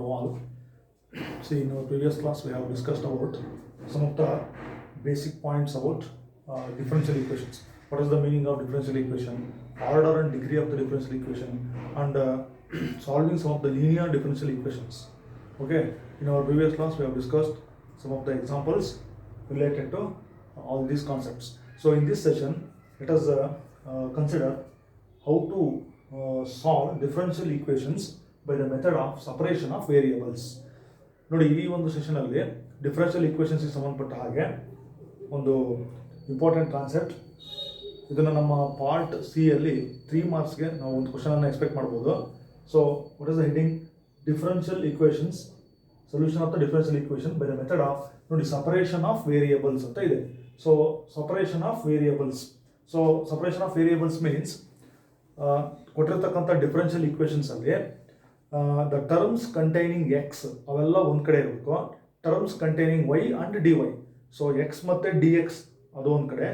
to all. See, in our previous class we have discussed about some of the basic points about differential equations. What is the meaning of differential equation, order and degree of the differential equation, and solving some of the linear differential equations. Okay, in our previous class we have discussed some of the examples related to all these concepts. So in this session, let us consider how to solve differential equations by the method of separation of variables. ನೋಡಿ, ಈ ಒಂದು ಸೆಷನಲ್ಲಿ differential ಈಕ್ವೇಷನ್ಸ್ಗೆ ಸಂಬಂಧಪಟ್ಟ ಹಾಗೆ ಒಂದು important concept. ಇದನ್ನು ನಮ್ಮ part C ಅಲ್ಲಿ 3 ಮಾರ್ಕ್ಸ್ಗೆ ನಾವು ಒಂದು ಕ್ವಶನನ್ನು ಎಕ್ಸ್ಪೆಕ್ಟ್ ಮಾಡ್ಬೋದು. So what is the heading? Differential equations, solution of the differential equation by the method of, ನೋಡಿ, ಸಪರೇಷನ್ ಆಫ್ ವೇರಿಯೇಬಲ್ಸ್ ಅಂತ ಇದೆ. So separation of variables. So separation of variables means ಕೊಟ್ಟಿರ್ತಕ್ಕಂಥ ಡಿಫರೆನ್ಷಿಯಲ್ ಈಕ್ವೇಷನ್ಸ್ ಅಲ್ಲಿ the terms containing x ಅವೆಲ್ಲ ಒಂದು ಕಡೆ ಇರಬೇಕು, terms containing y and d Y. So x ಮತ್ತು ಡಿ ಎಕ್ಸ್ ಅದು ಒಂದು ಕಡೆ,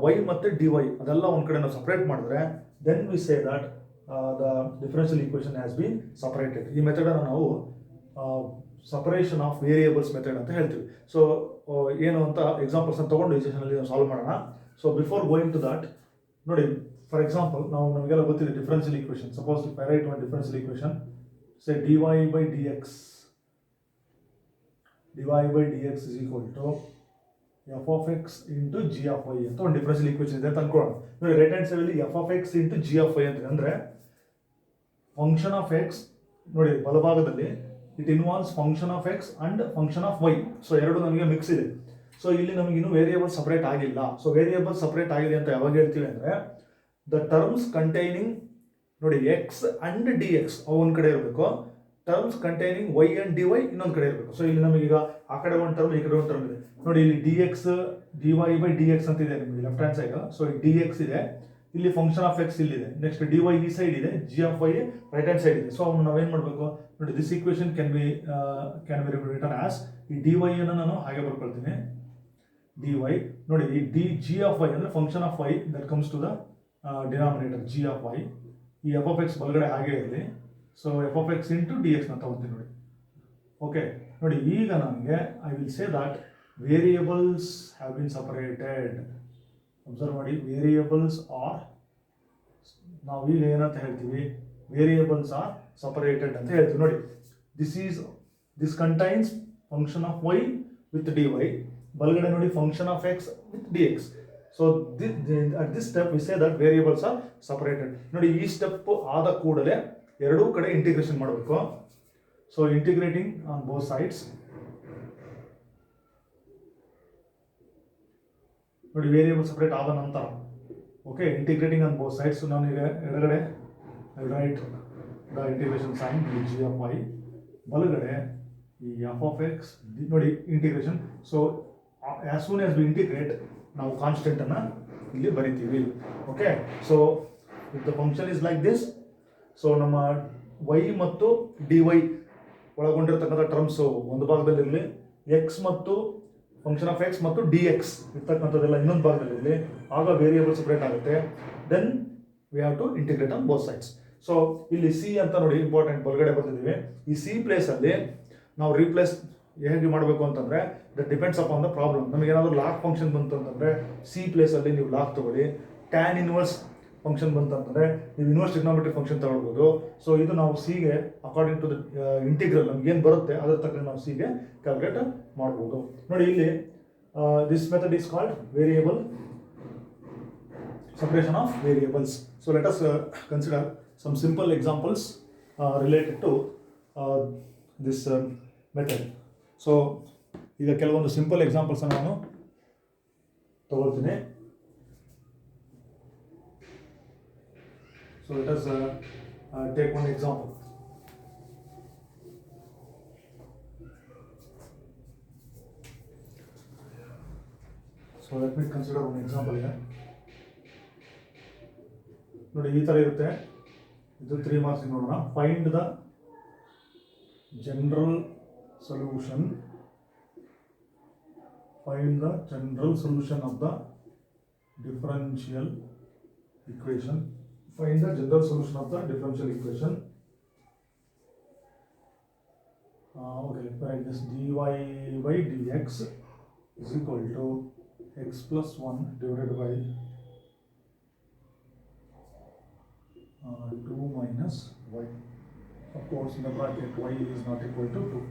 ವೈ ಮತ್ತು ಡಿ ವೈ ಅದೆಲ್ಲ ಒಂದು ಕಡೆ ನಾವು ಸಪ್ರೇಟ್ ಮಾಡಿದ್ರೆ then we say that the differential equation has been separated. ಈ ಮೆಥಡನ್ನು ನಾವು ಸಪರೇಷನ್ ಆಫ್ ವೇರಿಯೇಬಲ್ಸ್ ಮೆಥಡ್ ಅಂತ ಹೇಳ್ತೀವಿ. ಸೊ ಏನು ಅಂತ ಎಕ್ಸಾಂಪಲ್ಸ್ ತಗೊಂಡು ಈ ಸೆಷನಲ್ಲಿ ನಾವು ಸಾಲ್ವ್ ಮಾಡೋಣ. So before going to that, ನೋಡಿ, ಫಾರ್ ಎಕ್ಸಾಂಪಲ್ ನಾವು ನಮಗೆಲ್ಲ ಗೊತ್ತಿದೆ differential equation. Suppose if I write one differential equation, say dy by dx is equal to f of x into g of y ಅಂತ ಒಂದು differential equation ಇದೆ ಅಂತ ಅನ್ಕೊಳ್ಳೋಣ. ನೋಡಿ, right hand side ಅಲ್ಲಿ f of x into g of y ಅಂತ ಅಂದ್ರೆ function of x, ನೋಡಿ ಬಲಭಾಗದಲ್ಲಿ it involves function of x and function of y. So ಎರಡು ನಮಗೆ ಮಿಕ್ಸ್ ಇದೆ. ಸೊ ಇಲ್ಲಿ ನಮಗೆ ಇನ್ನೂ ವೇರಿಯೇಬಲ್ ಸಪರೇಟ್ ಆಗಿಲ್ಲ. ಸೊ ವೇರಿಯೇಬಲ್ ಸಪರೇಟ್ ಆಗಿದೆ ಅಂತ ಯಾವಾಗ ಹೇಳ್ತೀವಿ ಅಂದರೆ ದ ಟರ್ಮ್ಸ್ ಕಂಟೈನಿಂಗ್, ನೋಡಿ, ಎಕ್ಸ್ ಅಂಡ್ ಡಿ ಎಕ್ಸ್ ಅವು ಒಂದು ಕಡೆ ಇರಬೇಕು, terms containing y and d y ಇನ್ನೊಂದು ಕಡೆ ಇರಬೇಕು. ಸೊ ಇಲ್ಲಿ ನಮಗೀಗ ಆ ಕಡೆ ಒಂದು ಟರ್ಮ್, ಈ ಕಡೆ ಒಂದು ಟರ್ಮ್ ಇದೆ. ನೋಡಿ, ಇಲ್ಲಿ d x d Y by d x ಅಂತ ಇದೆ ನಿಮಗೆ left hand side. So d x ಇದೆ, ಇಲ್ಲಿ ಫಂಕ್ಷನ್ ಆಫ್ ಎಕ್ಸ್ ಇಲ್ಲಿದೆ, ನೆಕ್ಸ್ಟ್ ಡಿ ವೈ ಈ ಸೈಡ್ ಇದೆ, g of y right hand side ಇದೆ. ಸೊ ಅವನು ನಾವೇನು ಮಾಡಬೇಕು, ನೋಡಿ, this equation can be written as, ಈ ಡಿ ವೈ ಅನ್ನು ನಾನು ಹಾಗೆ ಬರ್ಕೊಳ್ತೀನಿ, ಡಿ ವೈ. ನೋಡಿ, ಈ ಡಿ ಜಿ ಆಫ್ ವೈ ಅಂದರೆ function of y that comes to the denominator g of y. ಈ ಎಫ್ ಆಫ್ ಎಕ್ಸ್ ಬಲಗಡೆ ಹಾಗೆ ಇರಲಿ. So f of x into d x ಅಂತ ತಗೊಳ್ತೀನಿ. ನೋಡಿ, ಓಕೆ. ನೋಡಿ, ಈಗ ನನಗೆ I will say that variables have been separated. Observe ಮಾಡಿ, ವೇರಿಯೇಬಲ್ಸ್ ಆರ್, ನಾವು ಈಗ ಏನಂತ ಹೇಳ್ತೀವಿ, ವೇರಿಯೇಬಲ್ಸ್ ಆರ್ ಸಪರೇಟೆಡ್ ಅಂತ ಹೇಳ್ತೀವಿ. ನೋಡಿ, this contains function of y with d y, ಬಲಗಡೆ ನೋಡಿ function of x with d X. So at this step we say that variables are separated. ನೋಡಿ, ಈ ಸ್ಟೆಪ್ ಆದ ಕೂಡಲೇ ಎರಡೂ ಕಡೆ ಇಂಟಿಗ್ರೇಷನ್ ಮಾಡಬೇಕು. So integrating on both sides. ನೋಡಿ, ವೇರಿಯೇಬಲ್ ಸಪರೇಟ್ ಆದ ನಂತರ, okay, integrating on both sides. ನಾನೀಗ ಎಡಗಡೆ I write the integration sign g of y, ಬಲಗಡೆ ಈ ಎಫ್ ಆಫ್ ಎಕ್ಸ್, ನೋಡಿ integration. So as soon as we integrate ನಾವು ಕಾನ್ಸ್ಟೆಂಟ್ ಅನ್ನ ಇಲ್ಲಿ ಬರಿತೀವಿ. Okay, so if the function is like this, so ನಮ್ಮ ವೈ ಮತ್ತು ಡಿ ವೈ ಒಳಗೊಂಡಿರ್ತಕ್ಕಂಥ ಟರ್ಮ್ಸ್ ಒಂದು ಭಾಗದಲ್ಲಿರಲಿ, ಎಕ್ಸ್ ಮತ್ತು ಫಂಕ್ಷನ್ ಆಫ್ ಎಕ್ಸ್ ಮತ್ತು ಡಿ ಎಕ್ಸ್ ಇರ್ತಕ್ಕಂಥದ್ದೆಲ್ಲ ಇನ್ನೊಂದು ಭಾಗದಲ್ಲಿರಲಿ, ಆಗ ವೇರಿಯೇಬಲ್ ಸಪ್ರೇಟ್ ಆಗುತ್ತೆ. Then we have to integrate on both sides. So ಇಲ್ಲಿ ಸಿ ಅಂತ ನೋಡಿ ಇಂಪಾರ್ಟೆಂಟ್ ಬಲಗಡೆ ಬರ್ತಿದ್ದೀವಿ. ಈ ಸಿ ಪ್ಲೇಸಲ್ಲಿ ನಾವು ರೀಪ್ಲೇಸ್ ಹೇಗೆ ಮಾಡಬೇಕು ಅಂತಂದರೆ that depends upon the problem. ನಮಗೆ ಏನಾದರೂ ಲಾಕ್ ಫಂಕ್ಷನ್ ಬಂತು ಅಂತಂದರೆ ಸಿ ಪ್ಲೇಸಲ್ಲಿ ನೀವು ಲಾಕ್ ತಗೊಳ್ಳಿ. ಟ್ಯಾನ್ ಇನ್ವರ್ಸ್ ಫಂಕ್ಷನ್ ಬಂತಂತಂದರೆ ನೀವು ಇನ್ವರ್ಸ್ ಟ್ರಿಗ್ನೋಮೆಟ್ರಿಕ್ ಫಂಕ್ಷನ್ ತಗೊಳ್ಬೋದು. ಸೊ ಇದು ನಾವು ಸಿಗೆ ಅಕಾರ್ಡಿಂಗ್ ಟು ದ ಇಂಟಿಗ್ರಲ್ ನಮ್ಗೆ ಏನು ಬರುತ್ತೆ ಅದರ ತಕ್ಕ ನಾವು ಸಿಗೆ ಕ್ಯಾಲ್ಕುಲೇಟ್ ಮಾಡ್ಬೋದು. ನೋಡಿ, ಇಲ್ಲಿ this method is called variable separation of variables. So let us consider some simple examples related to this method. So ಈಗ ಕೆಲವೊಂದು ಸಿಂಪಲ್ ಎಕ್ಸಾಂಪಲ್ಸ್ ನಾನು ತಗೊಳ್ತೀನಿ. So let us take one example. So let me consider one example here. ನೋಡಿ, ಈ ಥರ ಇರುತ್ತೆ. ಇದು 3 marks ನೋಡೋಣ. Find the general solution, find the general solution of the differential equation. Find the general solution of the differential equation. Okay, like this dy by dx is equal to x plus 1 divided by 2 minus y. Of course, in the bracket y is not equal to 2.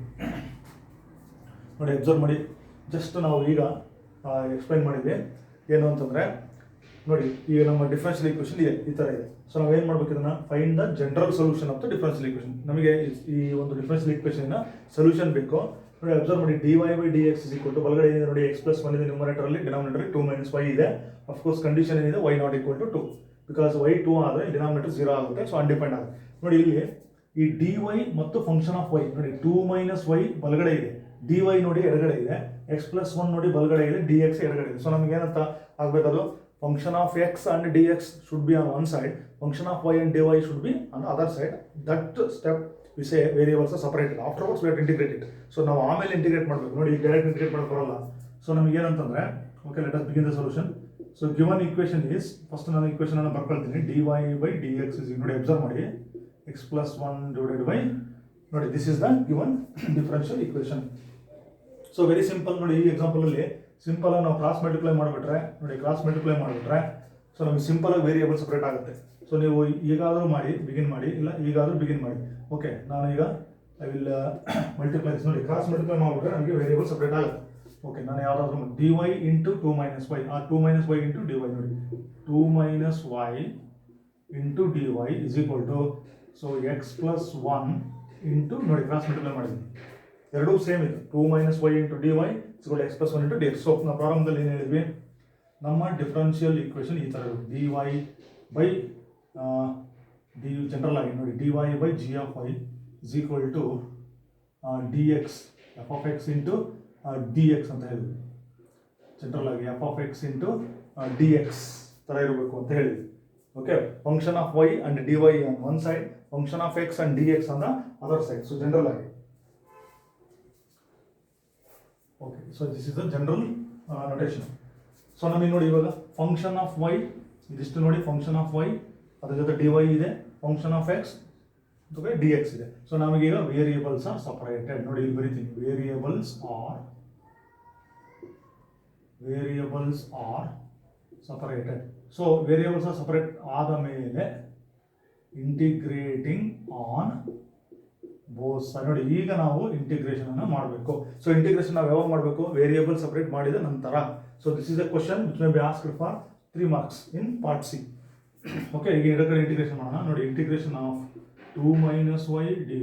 ನೋಡಿ observe ಮಾಡಿ, just ನಾವು ಈಗ explain ಮಾಡಿದ್ವಿ ಏನು ಅಂತಂದರೆ, ನೋಡಿ ಈಗ ನಮ್ಮ ಡಿಫರೆನ್ಷಿಯಲ್ ಈಕ್ವೇಷನ್ ಇದೆ, ಈ ಥರ ಇದೆ. ಸೊ ನಾವೇನು ಮಾಡ್ಬೇಕು, ಇದನ್ನು find the general solution of the differential equation. ನಮಗೆ ಈ ಒಂದು ಡಿಫರೆನ್ಷಿಯಲ್ ಈಕ್ವೇಷನ್ ಸೊಲ್ಯೂಷನ್ ಬೇಕು. ನೋಡಿ ಅಬ್ಸರ್ವ್ ಮಾಡಿ, dy by dx is equal to ಬಲಗಡೆ ಏನಿದೆ ನೋಡಿ, x plus 1 ಇದೆ ನ್ಯೂಮರೇಟರಲ್ಲಿ, ಡಿನಾಮಿನೇಟರ್ 2 minus y ಇದೆ. ಅಫ್ಕೋರ್ಸ್ ಕಂಡೀಷನ್ ಏನಿದೆ, y not equal to 2, because y 2 ಆದರೆ ಡಿನಾಮಿನೇಟರ್ 0 ಆಗುತ್ತೆ, ಸೊ ಅನ್ಡಿಪೆಂಡ್ ಆಗುತ್ತೆ. ನೋಡಿ ಇಲ್ಲಿ ಈ dy ಮತ್ತು ಫಂಕ್ಷನ್ ಆಫ್ y ನೋಡಿ, 2 minus y ಬಲಗಡೆ ಇದೆ, dy ನೋಡಿ ಎಡಗಡೆ ಇದೆ, x plus 1 ನೋಡಿ ಬಲಗಡೆ ಇದೆ, dx ಎಡಗಡೆ ಇದೆ. ಸೊ ನಮಗೆ ಏನಂತ ಆಗಬೇಕದು, function of x and dx should be on one side, function of y and dy should be on the other side. That step we say variables are separated. Afterwards we have to integrate it. So ನಾವು ಆಮೇಲೆ integrate ಮಾಡಬೇಕು. ನೋಡಿ ಈಗ direct integrate ಮಾಡಕ್ಕೆ ಬರಲ್ಲ. So ನಮಗೆ ಏನಂತಂದ್ರೆ, okay let us begin the solution. So given equation is, first ನಾನು ಈಕ್ವೇಷನ್ ಅನ್ನು ಬರ್ಕೊಳ್ತೀನಿ, dy by dx is, ನೋಡಿ ಅಬ್ಸರ್ವ್ ಮಾಡಿ, x plus 1 divided by, ನೋಡಿ this is the given differential equation. So very simple. ನೋಡಿ ಈ example ಅಲ್ಲಿ simple ಆಗಿ ನಾವು ಕ್ರಾಸ್ ಮಲ್ಟಿಪ್ಲೈ ಮಾಡಿಬಿಟ್ರೆ, ನೋಡಿ ಕ್ರಾಸ್ ಮಲ್ಟಿಪ್ಲೈ ಮಾಡಿಬಿಟ್ರೆ ಸೊ ನಮಗೆ ಸಿಂಪಲ್ ಆಗಿ ವೇರಿಯೇಬಲ್ ಸಪ್ರೇಟ್ ಆಗುತ್ತೆ. ಸೊ ನೀವು ಈಗಾದರೂ ಮಾಡಿ ಬಿಗಿನ್ ಮಾಡಿ, ಇಲ್ಲ ಈಗಾದರೂ ಬಿಗಿನ್ ಮಾಡಿ. ಓಕೆ, ನಾನು ಈಗ ಐ ವಿಲ್ ಮಲ್ಟಿಪ್ಲೈ, ನೋಡಿ ಕ್ರಾಸ್ ಮಲ್ಟಿಪ್ಲೈ ಮಾಡಿಬಿಟ್ರೆ ನಮಗೆ ವೇರಿಯೇಬಲ್ ಸಪ್ರೇಟ್ ಆಗುತ್ತೆ. ಓಕೆ, ನಾನು ಯಾವುದಾದ್ರೂ dy ಇಂಟು 2 minus y, ಆ 2 minus y ಇಂಟು dy, ನೋಡಿ 2 minus y into dy is equal to, so x plus 1 into, ನೋಡಿ ಕ್ರಾಸ್ ಮಲ್ಟಿಪ್ಲೈ ಮಾಡಿದ್ದೀನಿ, ಎರಡೂ ಸೇಮ್ ಇದೆ, 2 minus y into dy is equal to x plus 1 into dx. So ನಾವು ಪ್ರಾರಂಭದಲ್ಲಿ ಏನು ಹೇಳಿದ್ವಿ, ನಮ್ಮ ಡಿಫರೆನ್ಷಿಯಲ್ ಈಕ್ವೇಷನ್ ಈ ಥರ ಇರುತ್ತೆ, dy ಬೈ ಜನರಲ್ ಆಗಿ ನೋಡಿ, dy by g of y is equal to dx f of x into dx ಅಂತ ಹೇಳಿದ್ವಿ. ಜನರಲ್ ಆಗಿ f of x into dx ಥರ ಇರಬೇಕು ಅಂತ ಹೇಳಿದ್ವಿ. Okay, function of y and dy on one side, function of x and dx on the other side. So general ಆಗಿ, okay, so this is the general notation. So ನಮಗೆ ನೋಡಿ ಇವಾಗ function of y ಇದಿಷ್ಟು ನೋಡಿ, function of y ಅದ್ರ ಜೊತೆ dy ಇದೆ, function of x ಜೊತೆ dx ಇದೆ. ಸೊ ನಮಗೀಗ ವೇರಿಯೇಬಲ್ಸ್ ಆರ್ ಸಪರೇಟೆಡ್. ನೋಡಿ ಇಲ್ಲಿ ಬರೀತೀನಿ, variables are separated. So variables are separate ಆದ ಮೇಲೆ ಇಂಟಿಗ್ರೇಟಿಂಗ್ ಆನ್ ಬೋತ್ ಸೈಡ್. ನೋಡಿ ಈಗ ನಾವು ಇಂಟಿಗ್ರೇಷನ್ ಅನ್ನು ಮಾಡಬೇಕು. ಸೊ ಇಂಟಿಗ್ರೇಷನ್ ನಾವು ಯಾವಾಗ ಮಾಡಬೇಕು, ವೇರಿಯೇಬಲ್ ಸಪರೇಟ್ ಮಾಡಿದ ನಂತರ. So this is a question which may be asked for 3 marks in part C. Okay, ಈಗ ಎರಡಕ್ಕಡೆ ಇಂಟಿಗ್ರೇಷನ್ ಮಾಡೋಣ. ನೋಡಿ integration of 2 minus y dy,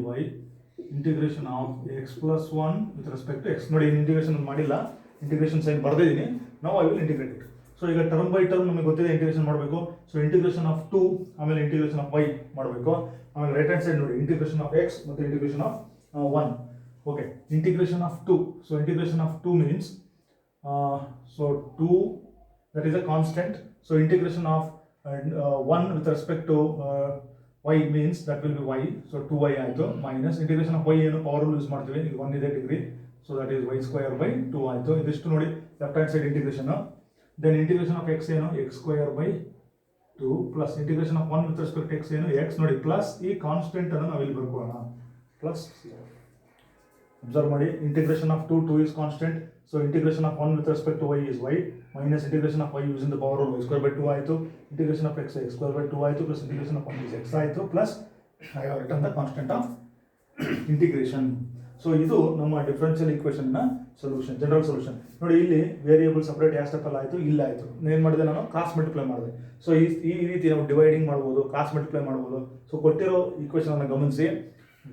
integration of x plus 1 with respect to x. ನೋಡಿ integration ಮಾಡಿಲ್ಲ, integration sign ಬರ್ದಿದ್ದೀನಿ, ನಾವು I will integrate it. So ಈಗ term by term ನಮಗೆ ಗೊತ್ತಿದೆ ಇಂಟಿಗ್ರೇಷನ್ ಮಾಡಬೇಕು. ಸೊ ಇಂಟಿಗ್ರೇಷನ್ ಆಫ್ 2, ಆಮೇಲೆ ಇಂಟಿಗ್ರೇಷನ್ ಆಫ್ y ಮಾಡಬೇಕು. ಆಮೇಲೆ ರೈಟ್ ಹ್ಯಾಂಡ್ ಸೈಡ್ ನೋಡಿ ಇಂಟಿಗ್ರೇಷನ್ ಆಫ್ x ಮತ್ತು integration of 1. Okay, integration of 2. So integration of 2 means, so 2 that is a constant. So integration of 1 with respect to y means that will be y. So 2y ಆಯಿತು, minus integration of y ಏನು power use ಮಾಡ್ತೀವಿ, ಇದು 1 ಇದೆ degree, so that is y square by 2 ಆಯಿತು. ಇದಿಷ್ಟು ನೋಡಿ left hand side integration. Then integration of x ಏನು, x square by 2 plus integration of 1 with respect x ಏನು, x ನೋಡಿ ಪ್ಲಸ್ ಈ ಕಾನ್ಸ್ಟೆಂಟ್ ಅನ್ನು ನಾವು ಇಲ್ಲಿ ಬರ್ಕೊಳ್ಳೋಣ, ಪ್ಲಸ್. ಅಬ್ಸರ್ವ್ ಮಾಡಿ, integration of 2 is constant. So integration of 1 with respect to y is y, minus integration of y using the power of y square by 2 ಆಯಿತು, integration of x square by 2 ಆಯಿತು, plus integration of 1 is x ಆಯಿತು, plus I have written the constant of integration. So ಇದು ನಮ್ಮ differential equation ನ solution, general solution. ನೋಡಿ ಇಲ್ಲಿ variable separate ಯಾವ step ಅಲ್ಲಿ ಆಯಿತು, ಇಲ್ಲ ಆಯಿತು. ಏನು ಮಾಡಿದೆ, ನಾನು ಕ್ರಾಸ್ ಮಲ್ಟಿಪ್ಲೈ ಮಾಡಿದೆ. ಸೊ ಈ ರೀತಿ ನಾವು ಡಿವೈಡಿಂಗ್ ಮಾಡ್ಬೋದು, ಕ್ರಾಸ್ ಮಲ್ಟಿಪ್ಲೈ ಮಾಡ್ಬೋದು. ಸೊ ಕೊಟ್ಟಿರೋ ಈಕ್ವೇಷನ್ ಅನ್ನು ಗಮನಿಸಿ,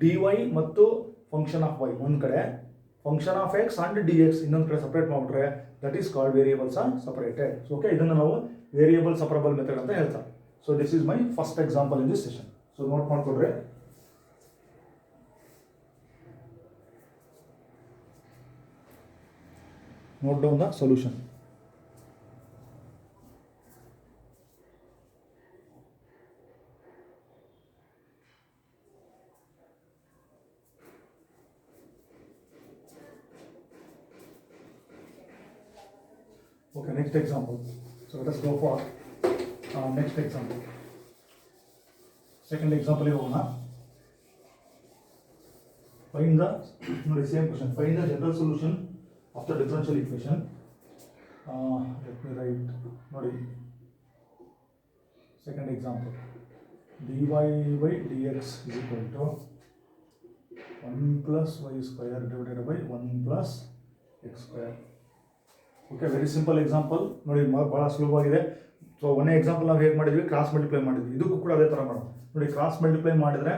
dy ಮತ್ತು ಫಂಕ್ಷನ್ ಆಫ್ y ಒಂದು ಕಡೆ, function of x and dx ಇನ್ನೊಂದು ಕಡೆ ಸಪರೇಟ್ ಮಾಡಿಬಿಟ್ರೆ that is called variables are separated. So okay, ಇದನ್ನು ನಾವು ವೇರಿಯೇಬಲ್ ಸಪರೇಬಲ್ ಮೆಥಡ್ ಅಂತ ಹೇಳ್ತಾರೆ. So this is my first example in this session. So note ಮಾಡ್ಕೊಡ್ರೆ, note down the solution. Okay, next example. So let us go for next example. Second example is over. Find the ನೋಡಿ same question, find the general solution of the differential equation. Let me write ನೋಡಿ second example, dy by dx is equal to 1 plus y square divided by 1 plus x square. Okay, very simple example ನೋಡಿ, ಭಾಳ ಸುಲಭವಾಗಿದೆ. So ಒಂದೇ example ನಾವು ಹೇಗೆ ಮಾಡಿದ್ವಿ, cross multiply ಮಾಡಿದ್ವಿ. ಇದಕ್ಕೂ ಕೂಡ ಅದೇ ಥರ ಮಾಡೋಣ ನೋಡಿ. ಕ್ರಾಸ್ ಮಲ್ಟಿಪ್ಲೈ ಮಾಡಿದರೆ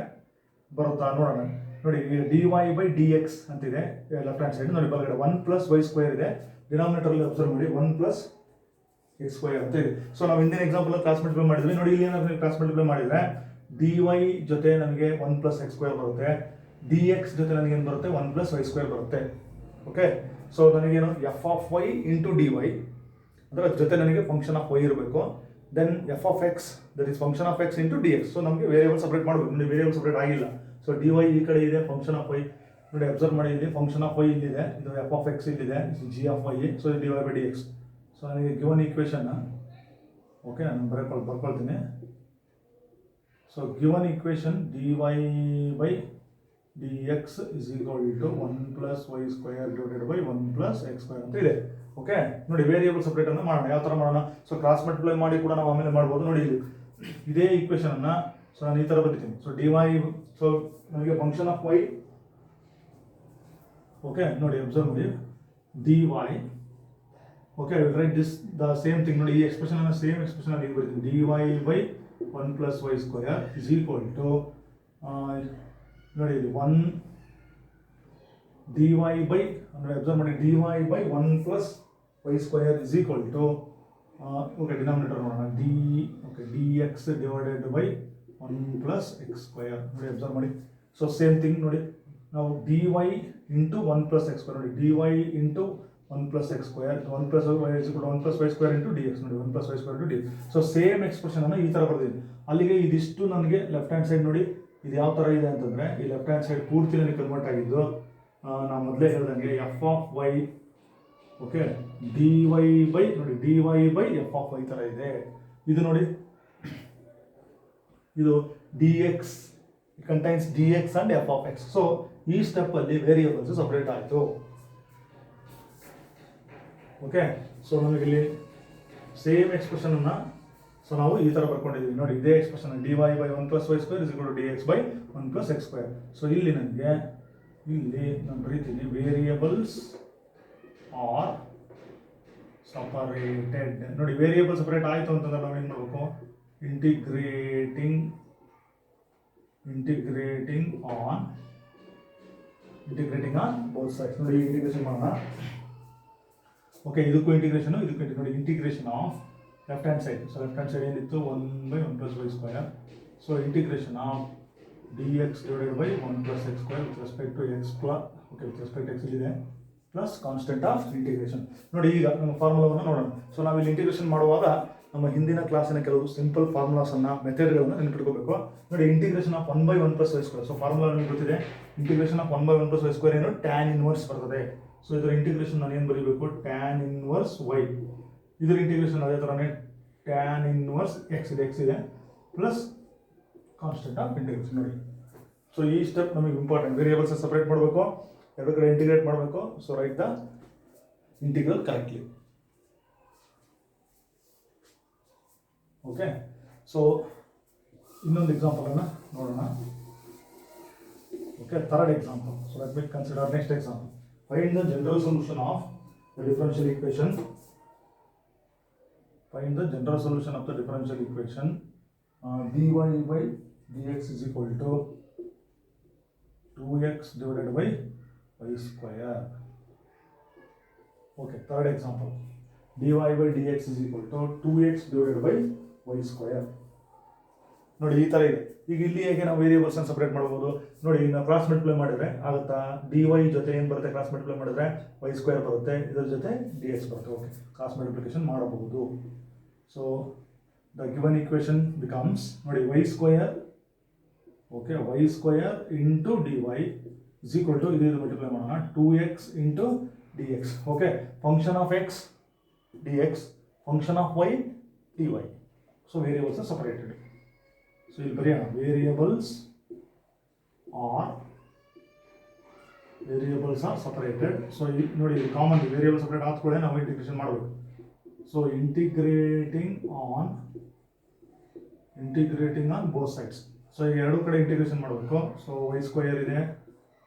ಬರುತ್ತಾ ನೋಡೋಣ. ನೋಡಿ ಈಗ dy by dx ಅಂತಿದೆ ಲೆಫ್ಟ್ ಹ್ಯಾಂಡ್ ಸೈಡ್, ನೋಡಿ ಬಲಗಡೆ 1 plus y square ಇದೆ, ಡಿನಾಮಿನೇಟರಲ್ಲಿ ಅಬ್ಸರ್ವ್ ಮಾಡಿ 1 plus x square ಅಂತ ಇದೆ. ಸೊ ನಾವು ಹಿಂದಿನ ಎಕ್ಸಾಂಪಲ್ ಕ್ರಾಸ್ ಮಲ್ಟಿಪ್ಲೈ ಮಾಡಿದ್ವಿ ನೋಡಿ. ಇಲ್ಲಿ ಏನಾದ್ರು ಕ್ರಾಸ್ ಮಲ್ಟಿಪ್ಲೈ ಮಾಡಿದರೆ dy ಜೊತೆ ನನಗೆ 1 plus x square ಬರುತ್ತೆ, dx ಜೊತೆ ನನಗೇನು ಬರುತ್ತೆ 1 plus y square ಬರುತ್ತೆ. ಓಕೆ, ಸೊ ನನಗೇನು f of y into d y ಅಂದರೆ ಜೊತೆ ನನಗೆ ಫಂಕ್ಷನ್ ಆಫ್ ವೈ ಇರಬೇಕು. Then f of x that is function of x into d X. So ನಮಗೆ ವೇರಿಯಬಲ್ ಸಪ್ರೇಟ್ ಮಾಡಬೇಕು. ನೋಡಿ ವೇರಿಯಬಲ್ ಸಪ್ರೇಟ್ ಆಗಿಲ್ಲ. ಸೊ ಡಿ ವೈ ಈ ಕಡೆ ಇದೆ, ಫಂಕ್ಷನ್ ಆಫ್ ವೈ ನೋಡಿ ಅಬ್ಸರ್ವ್ ಮಾಡಿ, ಇಲ್ಲಿ ಫಂಕ್ಷನ್ ಆಫ್ ವೈ ಇಲ್ಲಿದೆ, ಇದು ಎಫ್ ಆಫ್ ಎಕ್ಸ್ ಇಲ್ಲಿದೆ, g of y. So d Y by d X. So ನನಗೆ ಗಿವನ್ ಈಕ್ವೇಷನ್, ಓಕೆ ನಾನು ಬರ್ಕೊಳ್ತೀನಿ. So given equation D Y by dx is equal to 1 plus y square divided by 1 plus x square ಅಂತ ಇದೆ. Okay, ನೋಡಿ variable separate ಅನ್ನು ಮಾಡೋಣ. ಯಾವ ಥರ ಮಾಡೋಣ? ಸೊ ಕ್ರಾಸ್ ಮಲ್ಟಿಪ್ಲೈ ಮಾಡಿ ಕೂಡ ನಾವು ಆಮೇಲೆ ಮಾಡ್ಬೋದು. ನೋಡಿ ಇಲ್ಲಿ ಇದೇ ಈಕ್ವೇಷನ್ ಅನ್ನು ಸೊ ನಾನು ಈ ಥರ ಬರೀತೀನಿ. ಸೊ dy, ಸೊ ನಮಗೆ ಫಂಕ್ಷನ್ ಆಫ್ y, ಓಕೆ ನೋಡಿ ಅಬ್ಸರ್ವ್ ಮಾಡಿ dy, okay write this the same thing. ನೋಡಿ ಈ ಎಕ್ಸ್ಪ್ರೆಷನ್ ಅನ್ನು ಸೇಮ್ ಎಕ್ಸ್ಪ್ರೆಷನ್ ಅಲ್ಲಿ ಬರೀತೀನಿ. dy by 1 plus y square is equal to ನೋಡಿ ಇಲ್ಲಿ 1 dy by ಅಂದರೆ ಅಬ್ಸರ್ವ್ ಮಾಡಿ dy by 1 plus y square is equal to okay denominator ನೋಡೋಣ dx divided by 1 plus x square. ನೋಡಿ ಅಬ್ಸರ್ವ್ ಮಾಡಿ. ಸೊ ಸೇಮ್ ಥಿಂಗ್ ನೋಡಿ, ನಾವು dy into 1 plus x square ನೋಡಿ, dy into 1 plus x square 1 plus y is equal to 1 plus y square into dx ನೋಡಿ, 1 plus y square into dx. So same expression ಅನ್ನು ಈ ಥರ ಬರ್ತೀನಿ. ಅಲ್ಲಿಗೆ ಇದಿಷ್ಟು ನನಗೆ ಲೆಫ್ಟ್ ಹ್ಯಾಂಡ್ ಸೈಡ್ ನೋಡಿ ಇದು ಯಾವ ಥರ ಇದೆ ಅಂತಂದರೆ, ಈ ಲೆಫ್ಟ್ ಹ್ಯಾಂಡ್ ಸೈಡ್ ಪೂರ್ತಿ ನನಗೆ ಕನ್ವರ್ಟ್ ಆಗಿದ್ದು ನಾವು ಮೊದಲೇ ಹೇಳ್ದಂಗೆ F of Y, okay D Y by ನೋಡಿ D Y by F of Y ಥರ ಇದೆ. ಇದು ನೋಡಿ ಇದು D X contains D X and F of X. So ಈ ಸ್ಟೆಪ್ಪಲ್ಲಿ ವೇರಿಯಬಲ್ಸ್ ಸಪ್ರೇಟ್ ಆಯಿತು. ಓಕೆ, ಸೊ ನಮಗಿಲ್ಲಿ ಸೇಮ್ ಎಕ್ಸ್ಪ್ರೆಷನನ್ನು ಸೊ ನಾವು ಈ ಥರ ಬರ್ಕೊಂಡಿದ್ದೀವಿ ನೋಡಿ. ಇದೇ expression dy by 1 plus y square is equal to dx by 1 plus x square. So ಇಲ್ಲಿ ನನಗೆ ನಾನು ಬರೀತೀನಿ ವೇರಿಯಬಲ್ಸ್ ಆರ್ ಸಪರೇಟೆಡ್. ನೋಡಿ ವೇರಿಯಬಲ್ ಸಪರೇಟ್ ಆಯಿತು ಅಂತಂದ್ರೆ ನಾವು ಏನು ಮಾಡಬೇಕು, ಇಂಟಿಗ್ರೇಟಿಂಗ್ ಆನ್ ಬೋತ್ ಸೈಡ್ಸ್. ನೋಡಿ ಇಂಟಿಗ್ರೇಷನ್ ಮಾಡೋಣ. ಓಕೆ, ಇದಕ್ಕೂ ಇಂಟಿಗ್ರೇಷನ್ ನೋಡಿ integration of left hand side. So left hand side ಏನಿತ್ತು 1 by 1 plus y square. So integration of dx divided by 1 plus x square with respect to x plus, okay with respect to x ಇಲ್ಲಿದೆ, plus constant of integration. ನೋಡಿ ಈಗ ನಮ್ಮ ಫಾರ್ಮುಲಾವನ್ನು ನೋಡೋಣ. So ನಾವು ಇಲ್ಲಿ integration ಮಾಡುವಾಗ ನಮ್ಮ ಹಿಂದಿನ ಕ್ಲಾಸಿನ ಕೆಲವು ಸಿಂಪಲ್ ಫಾರ್ಮುಲಾಸನ್ನು ಮೆಥಡ್ಗಳನ್ನು ನೆನಪಿಟ್ಕೋಬೇಕು. ನೋಡಿ integration of 1 by 1 plus y square. So formula ನಿಮಗೆ ಗೊತ್ತಿದೆ, integration of 1 by 1 plus y square ಏನು ಟ್ಯಾನ್ ಇನ್ವರ್ಸ್ ಬರ್ತದೆ. ಸೊ ಇದರ ಇಂಟಿಗ್ರೇಷನ್ ನಾನು ಏನು ಬರೀಬೇಕು, ಟ್ಯಾನ್ ಇನ್ವರ್ಸ್ y. ಇದರ ಇಂಟಿಗ್ರೇಷನ್ ಅದೇ ಥರನೇ ಟ್ಯಾನ್ ಇನ್ವರ್ಸ್ ಎಕ್ಸ್ ಇದೆ ಪ್ಲಸ್ ಕಾನ್ಸ್ಟೆಂಟ್ ಆಫ್ ಇಂಟಿಗ್ರೇಷನ್. ನೋಡಿ ಸೊ ಈ ಸ್ಟೆಪ್ ನಮಗೆ ಇಂಪಾರ್ಟೆಂಟ್. ವೇರಿಯಬಲ್ಸ್ ಸಪ್ರೇಟ್ ಮಾಡಬೇಕು, ಎರಡು ಕಡೆ ಇಂಟಿಗ್ರೇಟ್ ಮಾಡಬೇಕು. So right the integral correctly. Okay, so ಇನ್ನೊಂದು ಎಕ್ಸಾಂಪಲನ್ನು ನೋಡೋಣ. Okay, third example. So let me consider next example. Find the general solution of the differential equation. Find the general solution of the differential equation. Dy by dx is equal to 2x divided by y square. Okay, third example. Dy by dx is equal to 2x divided by y square. ನೋಡಿ ಈ ಥರ ಇದೆ. ಈಗ ಇಲ್ಲಿ ಹೇಗೆ ನಾವು variables ಅನ್ನು separate ಮಾಡ್ಬೋದು ನೋಡಿ. ನಾವು ಕ್ರಾಸ್ ಮಲ್ಟಿಪ್ಲೈ ಮಾಡಿದ್ರೆ ಆಗುತ್ತಾ, dy ಜೊತೆ ಏನು ಬರುತ್ತೆ, ಕ್ರಾಸ್ ಮಲ್ಟಿಪ್ಲೈ ಮಾಡಿದ್ರೆ y ಸ್ಕ್ವೇರ್ ಬರುತ್ತೆ, ಇದರ ಜೊತೆ dx ಬರುತ್ತೆ. ಓಕೆ, ಕ್ರಾಸ್ ಮಲ್ಟಿಪ್ಲಿಕೇಶನ್ ಮಾಡಬಹುದು. So the given equation becomes ನೋಡಿ y square, okay y square into dy is equal to ಇದು ಮಲ್ಟಿಪ್ಲೈ ಮಾಡೋಣ 2x into dx. Okay, function of x dx, function of y dy. So variables are separated. So ಇಲ್ಲಿ ಬರೆಯೋಣ, variables are variables are separated. So ನೋಡಿ common variable separate ಆದ್ಕೊಳ್ಳೆ ನಾವು integration ಮಾಡಬೇಕು. So integrating on both sides. So ಈಗ ಎರಡು ಕಡೆ integration ಮಾಡಬೇಕು. ಸೊ y² ಇದೆ,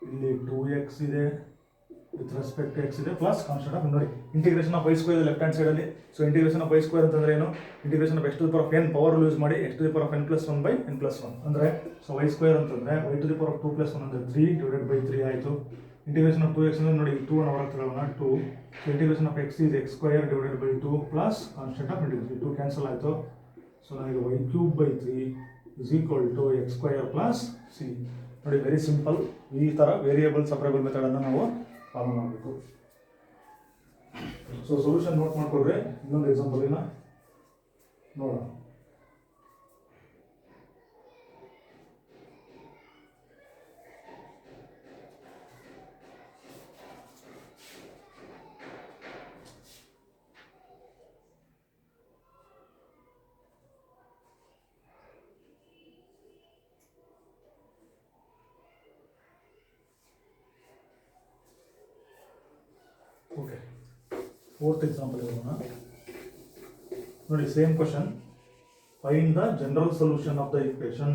ಇಲ್ಲಿ 2x ಇದೆ, ವಿತ್ ರೆಸ್ಪೆಕ್ಟ್ ಟು ಎಕ್ಸ್ ಇದೆ, ಪ್ಲಸ್ ಕಾನ್ಸ್ಟೆಂಟ್ ಆಫ್ ನೋಡಿ integration of y² left hand ಸೈಡಲ್ಲಿ. ಸೊ ಇಂಟಿಗ್ರೇಷನ್ ಆಫ್ y² ಅಂತಂದ್ರೆ ಏನು? Integration of x to the power of n power use ಮಾಡಿ x to the power of n plus 1 by n plus 1 ಅಂದರೆ so y² ಅಂತಂದ್ರೆ y to the power of 2 plus 1 ಅಂದರೆ 3 divided by 3 ಆಯಿತು. Integration of 2x ಅಂದ್ರೆ ನೋಡಿ 2 ಅನ್ನು ಹೊರಗೆ ತಗೊಳ್ಳೋಣ 2. So integration of x is x² divided by 2 plus constant of integration 2 cancel ಆಯಿತು. ಸೊ ನನಗೆ y³ by 3 is equal to x² plus c. ನೋಡಿ ವೆರಿ ಸಿಂಪಲ್. ಈ ಥರ ವೇರಿಯೇಬಲ್ ಸಪರೇಬಲ್ ಮೆಥಡನ್ನು ನಾವು ಫಾಲೋ ಮಾಡಬೇಕು. ಸೊ ಸೊಲ್ಯೂಷನ್ ನೋಟ್ ಮಾಡ್ಕೊಳ್ರಿ. ಇನ್ನೊಂದು ಎಕ್ಸಾಂಪಲಿನ ನೋಡೋಣ. ಓಕೆ, ಫೋರ್ತ್ ಎಕ್ಸಾಂಪಲ್ ಹೋಗೋಣ. ನೋಡಿ same question. Find the general solution of the equation.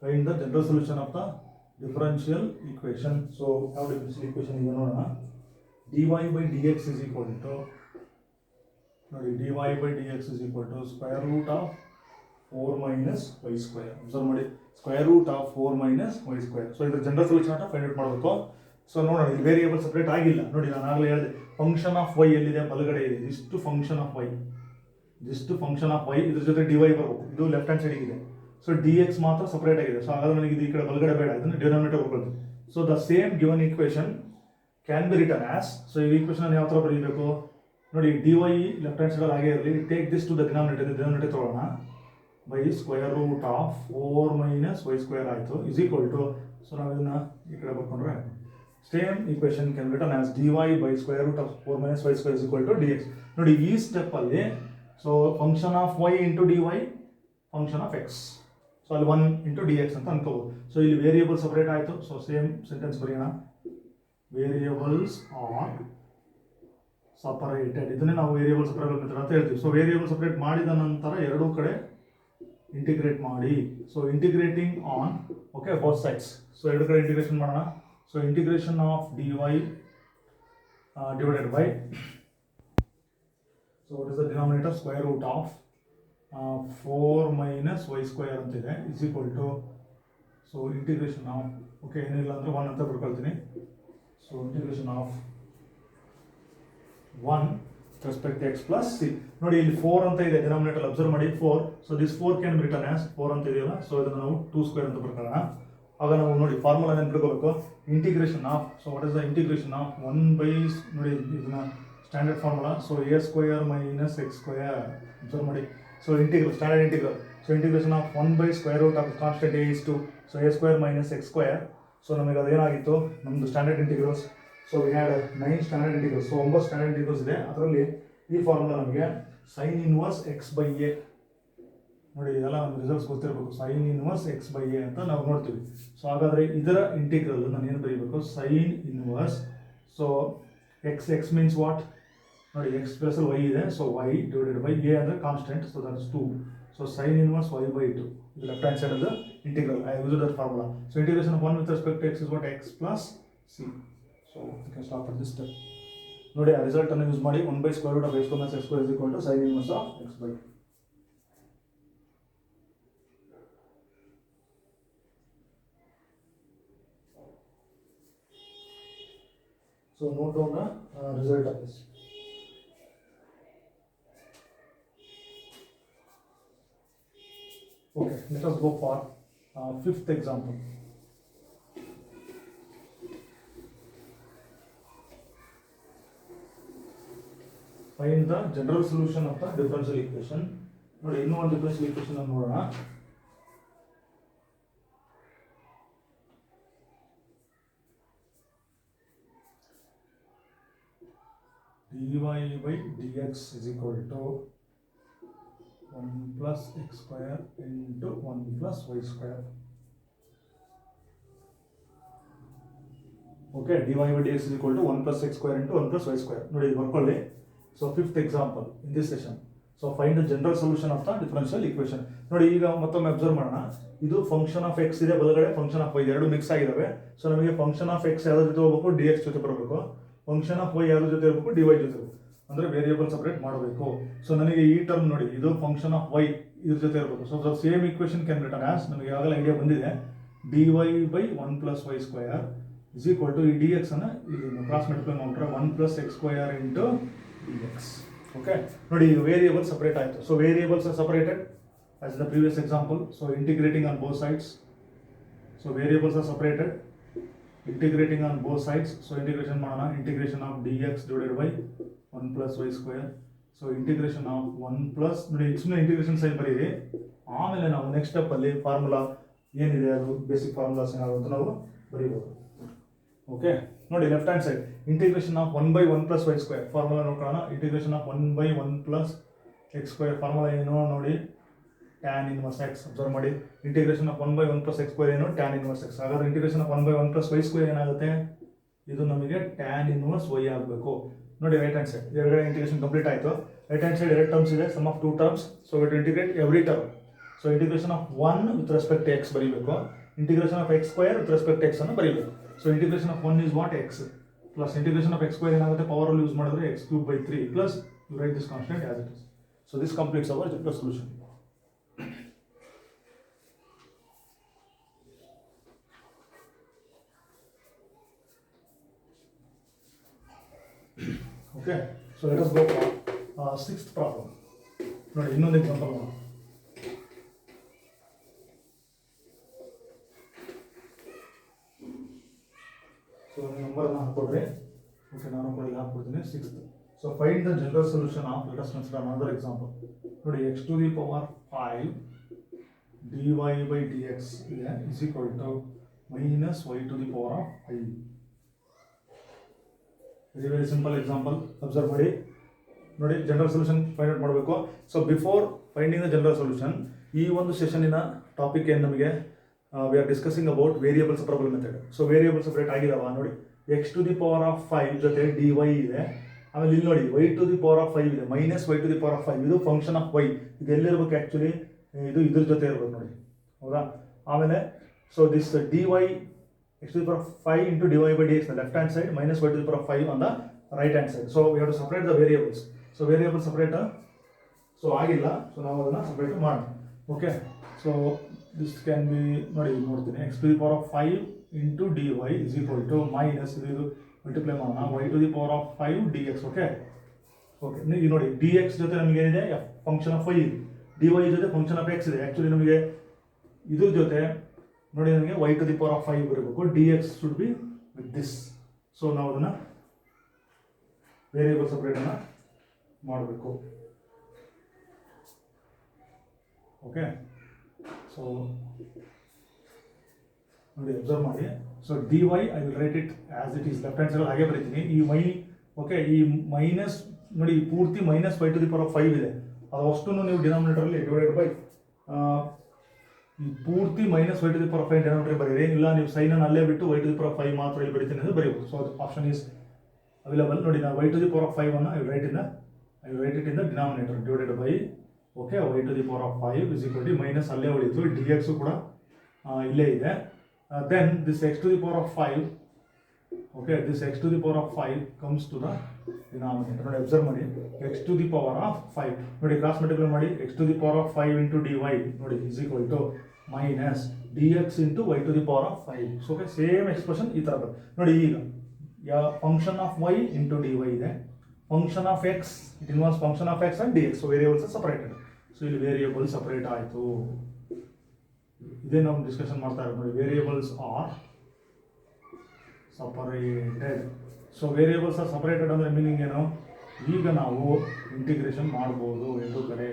Find the general solution of the differential equation. So ಯಾವ ಡಿಫರೆನ್ಷಿಯಲ್ ಇಕ್ವೇಷನ್ ಇದೆ ನೋಡೋಣ. dy by dx is equal to ನೋಡಿ dy by dx is equal to square root of 4 minus y square. Observe ಮಾಡಿ, square root of 4 minus y square. So ಇದ್ರ general solution ಅಂತ find out ಮಾಡಬೇಕು. So ನೋಡೋಣ, ಇಲ್ಲಿ variable separate ಆಗಿಲ್ಲ. ನೋಡಿ ನಾನು ಆಗಲೇ ಹೇಳಿದೆ ಫಂಕ್ಷನ್ ಆಫ್ y ಎಲ್ಲಿದೆ? ಬಲಗಡೆ ಇದೆ. ಇಷ್ಟು ಫಂಕ್ಷನ್ ಆಫ್ y, ಇದಿಷ್ಟು ಫಂಕ್ಷನ್ ಆಫ್ y, ಇದ್ರ ಜೊತೆ dy ಬರಬೇಕು. ಇದು ಲೆಫ್ಟ್ ಹ್ಯಾಂಡ್ ಸೈಡ್ ಇದೆ. ಸೊ dx ಮಾತ್ರ ಸಪ್ರೇಟ್ ಆಗಿದೆ. ಸೊ ಹಾಗಾದ್ರೆ ನನಗೆ ಇದು ಈ ಕಡೆ ಬಲಗಡೆ ಬೇಡ, ಇದನ್ನು ಡಿನಾಮಿನೇಟರ್ ಬರ್ಬೋದು. So the same given equation can B return as. So ಈ ಈಕ್ವೇಷನ್ ಯಾವ ಥರ ಬರೀಬೇಕು ನೋಡಿ. dy ಲೆಫ್ಟ್ ಹ್ಯಾಂಡ್ ಸೈಡ್ ಹಾಗೆ ಇರಲಿ. Take this to the denominator ತಗೊಳ್ಳೋಣ. By square root of 4 minus y square ಆಯಿತು ಇಸ್ ಈಕ್ವಲ್ ಟು. ಸೊ ನಾವು ಇದನ್ನ ಈ ಕಡೆ ಬರ್ಕೊಂಡ್ರೆ same equation can return as dy by square root of 4 minus y square is equal to dx. ನೋಡಿ ಈ step ಅಲ್ಲಿ so function of y into dy, function of x. So ಅಲ್ಲಿ 1 into dx ಅಂತ ಅನ್ಕೋಬಹುದು. ಸೊ ಇಲ್ಲಿ variable separate ಆಯಿತು. So same sentence ಬರೆಯೋಣ. Variables are separated. ಇದನ್ನೇ ನಾವು ವೇರಿಯೇಬಲ್ ಸಪರೇಟ್ ಮೆಥಡ್ ಅಂತ ಹೇಳ್ತೀವಿ. ಸೊ ವೇರಿಯೇಬಲ್ ಸಪರೇಟ್ ಮಾಡಿದ ನಂತರ ಎರಡೂ ಕಡೆ ಇಂಟಿಗ್ರೇಟ್ ಮಾಡಿ. So integrating on okay both sides. So ಎರಡು ಕಡೆ ಇಂಟಿಗ್ರೇಷನ್ ಮಾಡೋಣ. So integration of dy divided by, so what is the denominator? Square root of 4 minus y square ಅಂತಿದೆ is equal to, so integration of okay ಏನಿಲ್ಲ ಅಂದರೆ 1 ಅಂತ ಬರ್ಕೊಳ್ತೀನಿ. So integration of 1 respect to x plus c. ನೋಡಿ ಇಲ್ಲಿ 4 ಅಂತ ಇದೆ denominator, observe ಮಾಡಿ 4. So this 4 can be return as 4 ಅಂತ ಇದೆಯಲ್ಲ. ಸೊ ಇದನ್ನು ನಾವು 2 ಸ್ಕ್ವೇರ್ ಅಂತ ಬರ್ಕೊಳ್ಳೋಣ. ಆಗ ನಾವು ನೋಡಿ ಫಾರ್ಮುಲಾ ನೆನ್ಪಿಟ್ಕೋಬೇಕು. Integration of, so what is the integration of 1 by ನೋಡಿ ಇದನ್ನ standard formula. So a square minus x square observe ಮಾಡಿ. So integral standard integral. So integration of 1 by square root of constant a is 2. So a square minus x square. So ನಮಗೆ ಅದೇನಾಗಿತ್ತು ನಮ್ಮದು standard integrals. So we had 9 standard integrals. So 9 standard integrals ಇದೆ. ಅದರಲ್ಲಿ ಈ formula ನಮಗೆ sine inverse X by A. ನೋಡಿ ಇದೆಲ್ಲ ನಮ್ಗೆ ರಿಸಲ್ಟ್ಸ್ ಗೊತ್ತಿರಬೇಕು. Sine inverse X by A ಅಂತ ನಾವು ನೋಡ್ತೀವಿ. ಸೊ ಹಾಗಾದರೆ ಇದರ ಇಂಟಿಗ್ರಲ್ ನಾನು ಏನು ಬರೀಬೇಕು? Sine inverse. So X means what ನೋಡಿ, ಎಕ್ಸ್ ಪ್ಲಸ್ ವೈ ಇದೆ. So Y divided by A ಅಂದರೆ constant. So that is 2. So sine inverse y by 2. ಇದು left hand side of the integral. I use that formula. So integration of 1 with respect to X is what X plus C. So you can stop at this step. ನೋಡಿ ಆ result ಅನ್ನು use ಮಾಡಿ 1 by square root of x minus x square is equal to sin inverse of x by 2. So note down the result of this. Okay, let us go for fifth example. Find the general solution of the differential equation. ನೋಡಿ ಇನ್ನೂ ಒಂದು differential equation ಅನ್ನು ನೋಡೋಣ. dy by dx is equal to 1 plus x square into 1 plus y square. Okay dy by dx is equal to 1 plus x square into 1 plus y square. ನೋಡಿ ಇದು ಬರ್ಕೊಳ್ಳಿ. So fifth example in this session. So find the general solution of the differential equation. ನೋಡಿ ಈಗ ಮತ್ತೊಮ್ಮೆ observe ಮಾಡೋಣ. ಇದು function of X ಇದೆ, ಬಲಗಡೆ ಫಂಕ್ಷನ್ ಆಫ್ ವೈ, ಎರಡು ಮಿಕ್ಸ್ ಆಗಿದಾವೆ. ಸೊ ನಮಗೆ ಫಂಕ್ಷನ್ ಆಫ್ ಎಕ್ಸ್ ಯಾವ್ದ್ರ ಜೊತೆ ಹೋಗ್ಬೇಕು, ಡಿ ಎಕ್ಸ್ ಜೊತೆ ಬರಬೇಕು. ಫಂಕ್ಷನ್ ಆಫ್ ವೈ ಯಾವ್ದ್ರ ಜೊತೆ ಇರಬೇಕು, ಡಿ ವೈ ಜೊತೆ ಇರಬೇಕು. ಅಂದ್ರೆ ವೇರಿಯೇಬಲ್ ಸಪರೇಟ್ ಮಾಡಬೇಕು. ಸೊ ನನಗೆ ಈ ಟರ್ಮ್ ನೋಡಿ, ಇದು ಫಂಕ್ಷನ್ ಆಫ್ ವೈ ಇದ್ರ ಜೊತೆ ಇರಬೇಕು. So the same equation can return as, ನಮಗೆ ಯಾವಾಗಲೇ ಐಡಿಯಾ ಬಂದಿದೆ, dy by 1 plus y square is equal to ಈ dx ಅನ್ನ ಇಲ್ಲಿ ಕ್ರಾಸ್ ಮಲ್ಟಿಪ್ಲೈ ಮಾಡಿದ್ರೆ 1 plus x square into dx. Okay ನೋಡಿ, ವೇರಿಯೇಬಲ್ ಸಪರೇಟ್ ಆಯಿತು. So variables are separated as the previous example. So integrating on both sides. So variables are separated. Integrating on both sides. So integration ಮಾಡೋಣ. Integration of dx divided by 1 plus y square. So integration of 1 plus, ನೋಡಿ ಸುಮ್ಮನೆ integration sign ಬರೀರಿ. ಆಮೇಲೆ ನಾವು next step ಅಲ್ಲಿ formula ಏನಿದೆ, ಅದು basic formulas ಏನಾದ್ರು ಅಂತ ನಾವು ಬರೀಬಹುದು. ಓಕೆ ನೋಡಿ, left hand side integration of 1 by 1 plus y square formula ನೋಡ್ಕೊಳ್ಳೋಣ. Integration of 1 by 1 plus x square formula ಏನು ನೋಡಿ, tan inverse x. ಅಬ್ಸರ್ವ್ ಮಾಡಿ, integration of 1 by 1 plus x square ಏನು, tan inverse x. ಹಾಗಾದ್ರೆ integration of 1 by 1 plus y square ಏನಾಗುತ್ತೆ, ಇದು ನಮಗೆ tan inverse y ಆಗಬೇಕು. ನೋಡಿ ರೈಟ್ ಹ್ಯಾಂಡ್ ಸೈಡ್ ಎರಡನೇ ಇಂಟಿಗ್ರೇಷನ್ ಕಂಪ್ಲೀಟ್ ಆಯಿತು. ರೈಟ್ ಹ್ಯಾಂಡ್ ಸೈಡ್ ಎರಡು ಟರ್ಮ್ಸ್ ಇದೆ, sum of two terms. So we integrate every term. So integration of 1 with respect to x ಬರೀಬೇಕು, integration of x square with respect to x ಅನ್ನು ಬರೀಬೇಕು. So integration of 1 is what, x plus integration of x square ಏನಾಗುತ್ತೆ, power ಅಲ್ಲಿ use ಮಾಡಿದ್ರೆ x cube by 3 plus you write this constant as it is. So this completes our general solution. Okay so let us go for sixth problem. ನೋಡಿ ಇನ್ನೊಂದು example ಮಾಡೋಣ. So ನಂಬರ್ನ ಹಾಕೊಡ್ರಿ. Okay ನಾನು ಕೂಡ ಇಲ್ಲಿ ಹಾಕ್ಬಿಡ್ತೀನಿ, sixth. So find the general solution of, let us consider another example. ನೋಡಿ x to the power 5 dy by dx is equal to minus y to the power of 5. Very simple example. Observe ಮಾಡಿ. ನೋಡಿ general solution find out ಮಾಡಬೇಕು. So before finding the general solution, ಈ ಒಂದು ಸೆಷನಿನ topic ಏನು ನಮಗೆ, we are discussing about variable separable method. So variable separate ಆಗಿದಾವ ನೋಡಿ, x to the power of 5 ಜೊತೆ dy ಇದೆ. ಆಮೇಲೆ ಇಲ್ಲಿ ನೋಡಿ y to the power of 5 ಇದೆ, minus y to the power of 5. ಇದು ಫಂಕ್ಷನ್ ಆಫ್ y. ಇದು ಎಲ್ಲಿರ್ಬೇಕು ಆ್ಯಕ್ಚುಲಿ, ಇದು ಇದ್ರ ಜೊತೆ ಇರ್ಬೇಕು ನೋಡಿ, ಹೌದಾ. ಆಮೇಲೆ so this dy x to the power of 5 into dy by dx the left hand side, minus y to the power of 5 on the right hand side. So we have to separate the variables. So variable separator, so ಆಗಿಲ್ಲ. So ನಾವು ಅದನ್ನ separate ಮಾಡೋಣ. Okay so this can be, ನೋಡಿ ನೋಡ್ತೀನಿ, x to the power of 5 into dy is equal to minus ಇದು multiply ಮಾಡೋಣ, y to the power of 5 dx. Okay okay ಈಗ ನೋಡಿ, dx ಜೊತೆ ನಮಗೆ ಏನಿದೆ, ಫಂಕ್ಷನ್ ಆಫ್ y ಇದೆ, dy ಜೊತೆ ಫಂಕ್ಷನ್ ಆಫ್ x ಇದೆ. ಆ್ಯಕ್ಚುಲಿ ನಮಗೆ ಇದ್ರ ಜೊತೆ ನೋಡಿ ನನಗೆ y to the power of 5 ಬರಬೇಕು, dx should be with this. So ನಾವು ಅದನ್ನು ವೇರಿಯೇಬಲ್ ಸಪ್ರೇಟನ್ನು ಮಾಡಬೇಕು. ಓಕೆ ಸೊ ನೋಡಿ ಅಬ್ಸರ್ವ್ ಮಾಡಿ. So dy I will write it as it is, left hand side ಹಾಗೆ ಬರೀತೀನಿ. ಈ ಓಕೆ ಈ ಮೈನಸ್ ನೋಡಿ, ಪೂರ್ತಿ minus y to the power of 5 ಇದೆ, ಅದು ಅಷ್ಟು ನೀವು ಡಿನಾಮಿನೇಟರಲ್ಲಿ ಡಿವೈಡೆಡ್ ಬೈ ಪೂರ್ತಿ minus y to the power of 5 denominator ಬರೀರಿ. ಇಲ್ಲ ನೀವು ಸೈನನ್ನು ಅಲ್ಲೇ ಬಿಟ್ಟು y to the power of 5 ಮಾತ್ರ ಇಲ್ಲಿ ಬರೀತೀನಿ ಅಂದರೆ ಬರೀಬೋದು. So option is available. ನೋಡಿ ನಾವು y to the power of 5 ಅನ್ನು I write it in the denominator divided by okay y to the power of 5 is equal to minus ಅಲ್ಲೇ ಉಳಿತು, dx ಕೂಡ ಇಲ್ಲೇ ಇದೆ. Then this x to the power of 5, okay this x to the power of 5 comes to the denominator. ನೋಡಿ observe ಮಾಡಿ, x to the power of 5 ನೋಡಿ cross multiply ಮಾಡಿ, x to the power of 5 into dy ನೋಡಿ is equal to minus dx into y to the power of 5. So okay same expression ಈ ಥರ ಬರುತ್ತೆ ನೋಡಿ. ಈಗ ಯಾವ function of y into dy ಇದೆ, function of x, it involves function of x and dx. So variables separated. So ಇಲ್ಲಿ variable separate ಆಯಿತು. ಇದೇ ನಾವು ಡಿಸ್ಕಷನ್ ಮಾಡ್ತಾ ಇರೋದು ನೋಡಿ, variables are separated. So variables are separated ಅಂದರೆ ಮೀನಿಂಗ್ ಏನು, ಈಗ ನಾವು ಇಂಟಿಗ್ರೇಷನ್ ಮಾಡ್ಬೋದು ಎರಡು ಕಡೆ,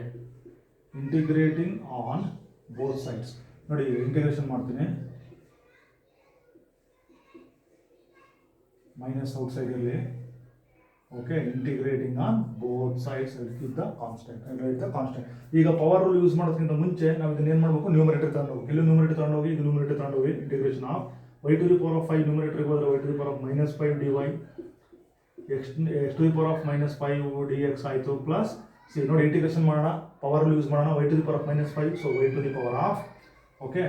ಇಂಟಿಗ್ರೇಟಿಂಗ್ ಆನ್ ಬೋತ್ ಸೈಡ್ಸ್. ನೋಡಿ ಇಂಟಿಗ್ರೇಷನ್ ಮಾಡ್ತೀನಿ, ಮೈನಸ್ ಔಟ್ ಸೈಡಲ್ಲಿ, okay integrating on both sides with the constant. ಈಗ ಪವರ್ ರೂಲ್ ಯೂಸ್ ಮಾಡೋದಕ್ಕಿಂತ ಮುಂಚೆ ನಾವು ಇದನ್ನ ಏನು ಮಾಡಬೇಕು, ನ್ಯೂಮರೇಟರ್ ತಗೊಂಡೋಗಿ, ಇಲ್ಲಿ ನ್ಯೂಮರೇಟರ್ ತಗೊಂಡೋಗಿ, ಇದು ನ್ಯೂಮರೇಟರ್ ತಗೊಂಡೋಗಿ, integration of y to the power of 5 numerator ಗೆ ಹೋದ್ರೆ y to the power of minus 5 dy x to the power of minus 5 dx ಆಯಿತು ಪ್ಲಸ್ ಸಿ ನೋಡಿ ಇಂಟಿಗ್ರೇಷನ್ ಮಾಡೋಣ ಪವರ್ ಯೂಸ್ ಮಾಡೋಣ y to the power of minus 5 so y to the power of okay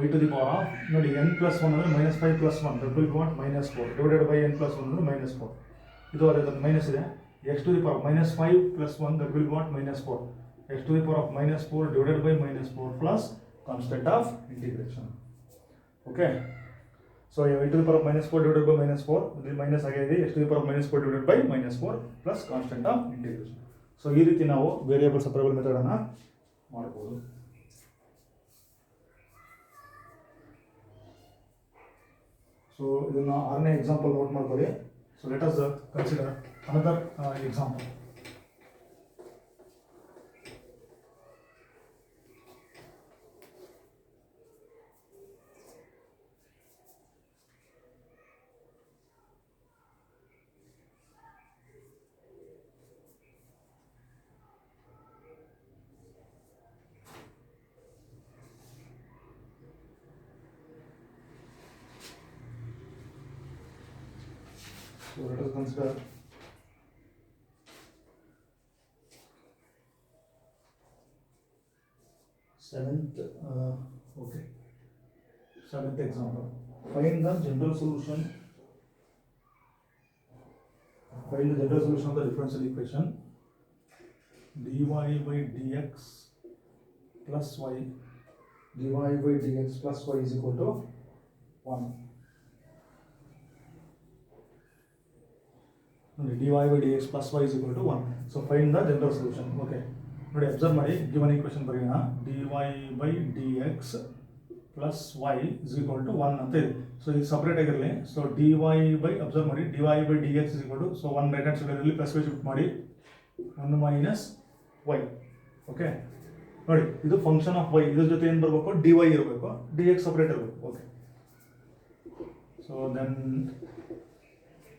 y to the power of ನೋಡಿ n plus 1 ಅಂದರೆ minus 5 plus 1 that will be what minus 4 divided by n plus 1 ಅಂದರೆ minus 4 ಇದು ಅದೇ minus ಇದೆ x to the power of minus 5 plus 1 that will be what minus 4 x to the power of minus 4 divided by minus 4 plus constant of integration okay so y to the power of minus 4 divided by minus 4 ಇಲ್ಲಿ minus ಆಗಿದೆ x to the power of minus 4 divided by minus 4 plus constant of integration so ಈ ರೀತಿ ನಾವು variable ಸಪರೇಬಲ್ method ಅನ್ನು ಮಾಡಬಹುದು so ಇದನ್ನ 6ನೇ example note ಮಾಡ್ಕೊಳ್ಳಿ so let us consider another example so let us consider seventh example. Find the general solution of the differential equation dy by dx plus y is equal to 1. dy by dx plus y is equal to 1. So find the general solution. Okay. ನೋಡಿ observe ಮಾಡಿ given equation ಬರೆಯೋಣ dy by dx plus y is equal to 1 ಅಂತ ಇದೆ so ಇದು separate ಆಗಿರಲಿ so dy by observe ಮಾಡಿ dy by dx is equal to so 1 right hand side ಅಲ್ಲಿ plus y shift ಮಾಡಿ 1 minus y ಓಕೆ ನೋಡಿ ಇದು ಫಂಕ್ಷನ್ ಆಫ್ y ಇದರ ಜೊತೆ ಏನು ಬರಬೇಕು dy ಇರಬೇಕು dx ಸಪ್ರೇಟ್ ಇರಬೇಕು ಓಕೆ ಸೊ ದೆನ್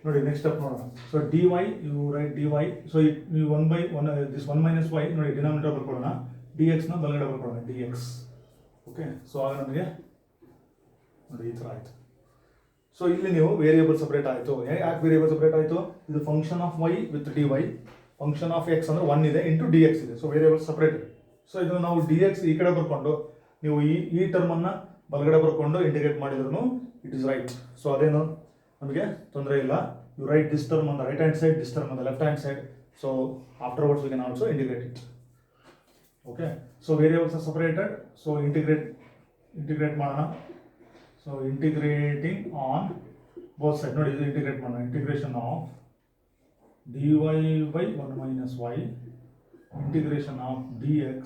ನೋಡಿ ನೆಕ್ಸ್ಟ್ ಸ್ಟೆಪ್ ನೋಡೋಣ so dy you write dy so ನೀವು 1 by 1 ದಿಸ್ 1 minus y ನೋಡಿ ಡಿನಾಮಿನೇಟರ್ ಬರ್ಕೊಳ್ಳೋಣ dx ನ ಬಲಗಡೆ ಬರ್ಕೊಳ್ಳೋಣ dx ಓಕೆ ಸೊ ಆಗ ನಮಗೆ ನೋಡಿ ಈ ಥರ ಆಯಿತು ಸೊ ಇಲ್ಲಿ ನೀವು ವೇರಿಯೇಬಲ್ ಸಪ್ರೇಟ್ ಆಯಿತು ಯಾಕೆ ವೇರಿಯೇಬಲ್ ಸಪ್ರೇಟ್ ಆಯಿತು ಇದು function of y with dy function of x ಅಂದರೆ 1 ಇದೆ ಇಂಟು dx ಇದೆ ಸೊ ವೇರಿಯೇಬಲ್ ಸಪ್ರೇಟ್ ಇದೆ ಸೊ ಇದನ್ನು ನಾವು dx ಈ ಕಡೆ ಬರ್ಕೊಂಡು ನೀವು ಈ ಟರ್ಮನ್ನು ಬಲಗಡೆ ಬರ್ಕೊಂಡು ಇಂಟಿಗ್ರೇಟ್ ಮಾಡಿದ್ರು ಇಟ್ ಇಸ್ ರೈಟ್ ಸೊ ಅದೇನು ನಮಗೆ ತೊಂದರೆ ಇಲ್ಲ you write this term on the right hand side this term on the left hand side so afterwards we can also integrate it okay so variables are separated so integrate ಮಾಡೋಣ so integrating on both side ನೋಡಿ ಇದು integrate ಮಾಡೋಣ integration of dy by 1 minus y integration of dx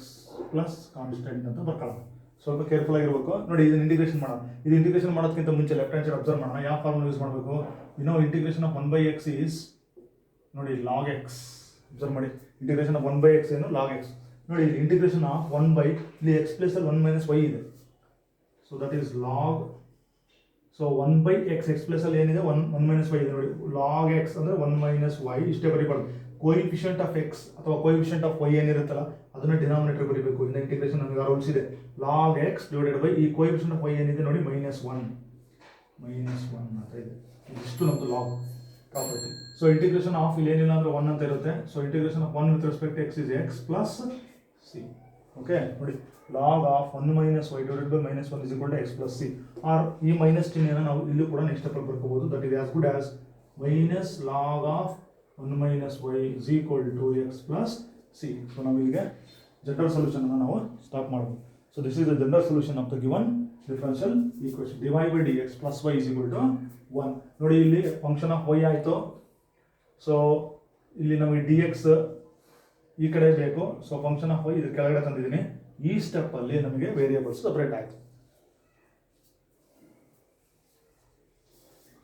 plus constant ಅಂತ ಬರ್ಕೊಳ್ಳೋಣ ಸ್ವಲ್ಪ careful ಆಗಿರಬೇಕು ನೋಡಿ ಇದನ್ನ ಇಂಟಿಗ್ರೇಷನ್ ಮಾಡೋಣ ಇದು ಇಂಟಿಗ್ರೇಷನ್ ಮಾಡೋದಕ್ಕಿಂತ ಮುಂಚೆ ಲೆಫ್ಟ್ ಹ್ಯಾಂಡ್ ಸೈಡ್ ಅಬ್ಸರ್ವ್ ಮಾಡೋಣ ಯಾವ ಫಾರ್ಮುಲಾ ಯೂಸ್ ಮಾಡಬೇಕು integration of 1 by x is ನೋಡಿ log x ಅಬ್ಸರ್ವ್ ಮಾಡಿ ಇಂಟಿಗ್ರೇಷನ್ ಆಫ್ 1 by x ಏನು log x ನೋಡಿ ಇಲ್ಲಿ ಇಂಟಿಗ್ರೇಷನ್ ಆಫ್ 1 by ಇಲ್ಲಿ x ಪ್ಲಸ್ ಅಲ್ಲಿ 1 minus y ಇದೆ so that is log so 1 by x plus ಅಲ್ಲಿ ಏನಿದೆ 1 minus y ಇದೆ ನೋಡಿ log x ಅಂದ್ರೆ 1 minus y ಇಷ್ಟೇ ಬರೀಬಾರ್ದು ಕೋಯಿಫಿಷಿಯಂಟ್ ಆಫ್ x ಅಥವಾ ಕೋಯಿಫಿಷಿಯಂಟ್ ಆಫ್ y ಏನಿರುತ್ತಲ್ಲ ಅದನ್ನ ಡಿನಾಮಿನೇಟರ್ ಬರೀಬೇಕು ಇನ್ನು ಇಂಟಿಗ್ರೇಷನ್ ನಮಗೆ ರೂಲ್ಸ್ ಇದೆ log x ಡಿವೈಡೆಡ್ ಬೈ ಈ ಕೋಯಿಫಿಷಿಯಂಟ್ ಆಫ್ y ಏನಿದೆ ನೋಡಿ -1 ಅಂತ ಇದೆ ಇಷ್ಟು ನಮ್ಮದು log property so integration of ಇಲ್ಲಿ ಏನಿಲ್ಲ ಅಂದ್ರೆ 1 ಅಂತ ಇರುತ್ತೆ so integration of 1 with respect x is x plus c okay ನೋಡಿ log of 1 minus y divided by -1 is equal to x plus c or ಈ ಮೈನಸ್ ಚಿಹ್ನೆಯನ್ನು ನಾವು ಇಲ್ಲೂ ಕೂಡ ನೆಕ್ಸ್ಟ್ ಸ್ಟೆಪ್ ಅಲ್ಲಿ ಬರ್ಕೋಬಹುದು that is as good as minus log of 1 minus y is equal to x plus c so ನಾವು ಇಲ್ಲಿಗೆ general solution ಅನ್ನು ನಾವು ಸ್ಟಾಪ್ ಮಾಡಬಹುದು so this is the general solution of the given differential equation dy by dx plus y is equal to 1 ನೋಡಿ ಇಲ್ಲಿ function of y ಆಯಿತು so ಇಲ್ಲಿ ನಮಗೆ dx ಈ ಕಡೆ ಬೇಕು ಸೊ ಫಂಕ್ಷನ್ ಆಫ್ y ಇದ್ರ ಕೆಳಗಡೆ ತಂದಿದ್ದೀನಿ ಈ ಸ್ಟೆಪ್ ಅಲ್ಲಿ ನಮಗೆ ವೇರಿಯೇಬಲ್ಸ್ ಸಪರೇಟ್ ಆಯಿತು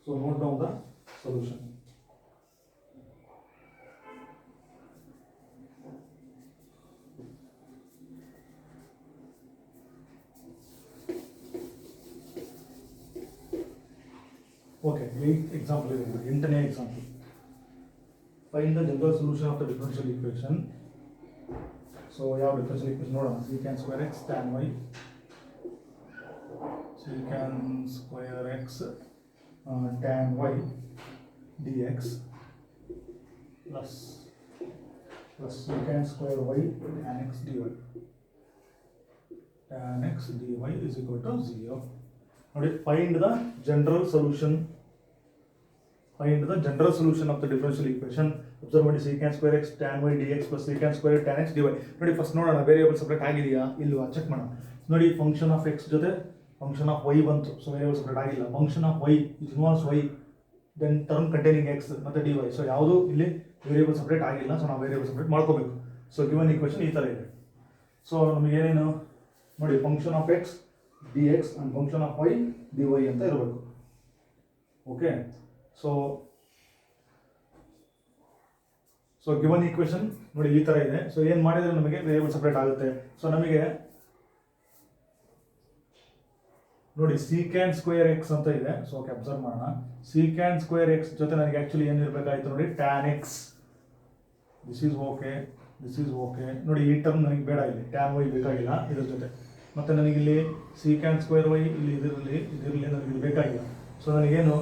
so note down the solution Okay, 8th example, 8ನೇ example. Find the general solution of the differential equation. So, ಯಾವ differential equation ನೋಡೋಣ. Secant square x tan y. secant square x tan y dx plus secant square y tan x dy. Tan x dy is equal to 0. Now find the general solution. Find the general solution of the differential equation. Observe what is secant square x tan y dx plus secant square tan x dy. ನೋಡಿ first ನೋಡೋಣ variable separate ಆಗಿದೆಯಾ ಇಲ್ವಾ check ಮಾಡೋಣ. ನೋಡಿ function of x ಜೊತೆ function of y ಬಂತು, so variable separate ಆಗಿಲ್ಲ. Function of y it involves y then term containing x ಮತ್ತೆ dy. ಸೊ ಯಾವುದು ಇಲ್ಲಿ ವೇರಿಯೇಬಲ್ ಸೆಪರೇಟ್ ಆಗಿಲ್ಲ, ಸೊ ನಾವು ವೇರಿಯೇಬಲ್ ಸೆಪರೇಟ್ ಮಾಡ್ಕೋಬೇಕು. ಸೊ ಗಿವನ್ ಈಕ್ವೇಷನ್ ಈ ಥರ ಇದೆ. ಸೊ ನಮಗೆ ಏನೇನು ನೋಡಿ function of x dx and function of y dy ಅಂತ ಇರಬೇಕು. ಓಕೆ, ಸೊ ಗಿವನ್ ಈಕ್ವೇಷನ್ ನೋಡಿ ಈ ತರ ಇದೆ. ಸೊ ಏನು ಮಾಡಿದ್ರೆ ನಮಗೆ ವೇರಿಯೇಬಲ್ ಸೆಪರೇಟ್ ಆಗುತ್ತೆ. ಸೊ ನಮಗೆ ನೋಡಿ secant ಸ್ಕ್ವೇರ್ x ಅಂತ ಇದೆ. ಸೊ ಓಕೆ ಅಬ್ಸರ್ವ್ ಮಾಡೋಣ. secant ಸ್ಕ್ವೇರ್ x ಜೊತೆ ನನಗೆ ಆಕ್ಚುಲಿ ಏನು ಇರಬೇಕಾಯ್ತು ನೋಡಿ tan x. This is okay. ನೋಡಿ ಈ ಟರ್ಮ್ ನನಗೆ ಬೇಡ, ಇಲ್ಲಿ tan y ಬೇಕಾಗಿಲ್ಲ ಇದ್ರ ಜೊತೆ. ಮತ್ತೆ ನನಗಿಲ್ಲಿ secant ಸ್ಕ್ವೇರ್ y ಇಲ್ಲಿ ಇದರಲ್ಲಿ ನನಗೆ ಬೇಕಾಗಿಲ್ಲ. ಸೊ ನನಗೇನು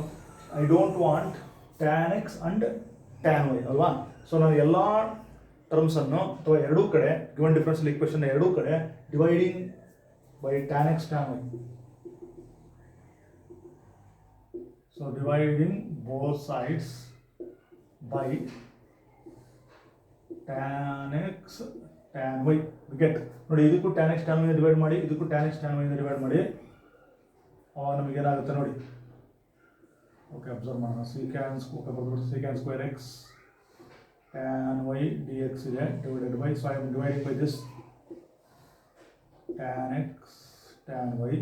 I don't want tan x and tan y ಅಲ್ವಾ. ಸೊ ನಾನು ಎಲ್ಲ ಟರ್ಮ್ಸನ್ನು ಅಥವಾ ಎರಡೂ ಕಡೆ ಗಿವನ್ ಡಿಫರೆನ್ಷಿಯಲ್ ಈಕ್ವೇಷನ್ ಎರಡೂ ಕಡೆ dividing by tan x tan y. So dividing both sides by tan x tan y get. ನೋಡಿ ಇದಕ್ಕೂ tan x tan y divide ಮಾಡಿ, ಇದಕ್ಕೂ tan x tan y divide ಮಾಡಿ, ಅವಾಗ ನಮಗೆ ಏನಾಗುತ್ತೆ ನೋಡಿ. ಓಕೆ ಅಬ್ಸರ್ವ್ ಮಾಡೋಣ. secant square x tan y dx ಇದೆ divided by, so I am dividing by this tan x tan y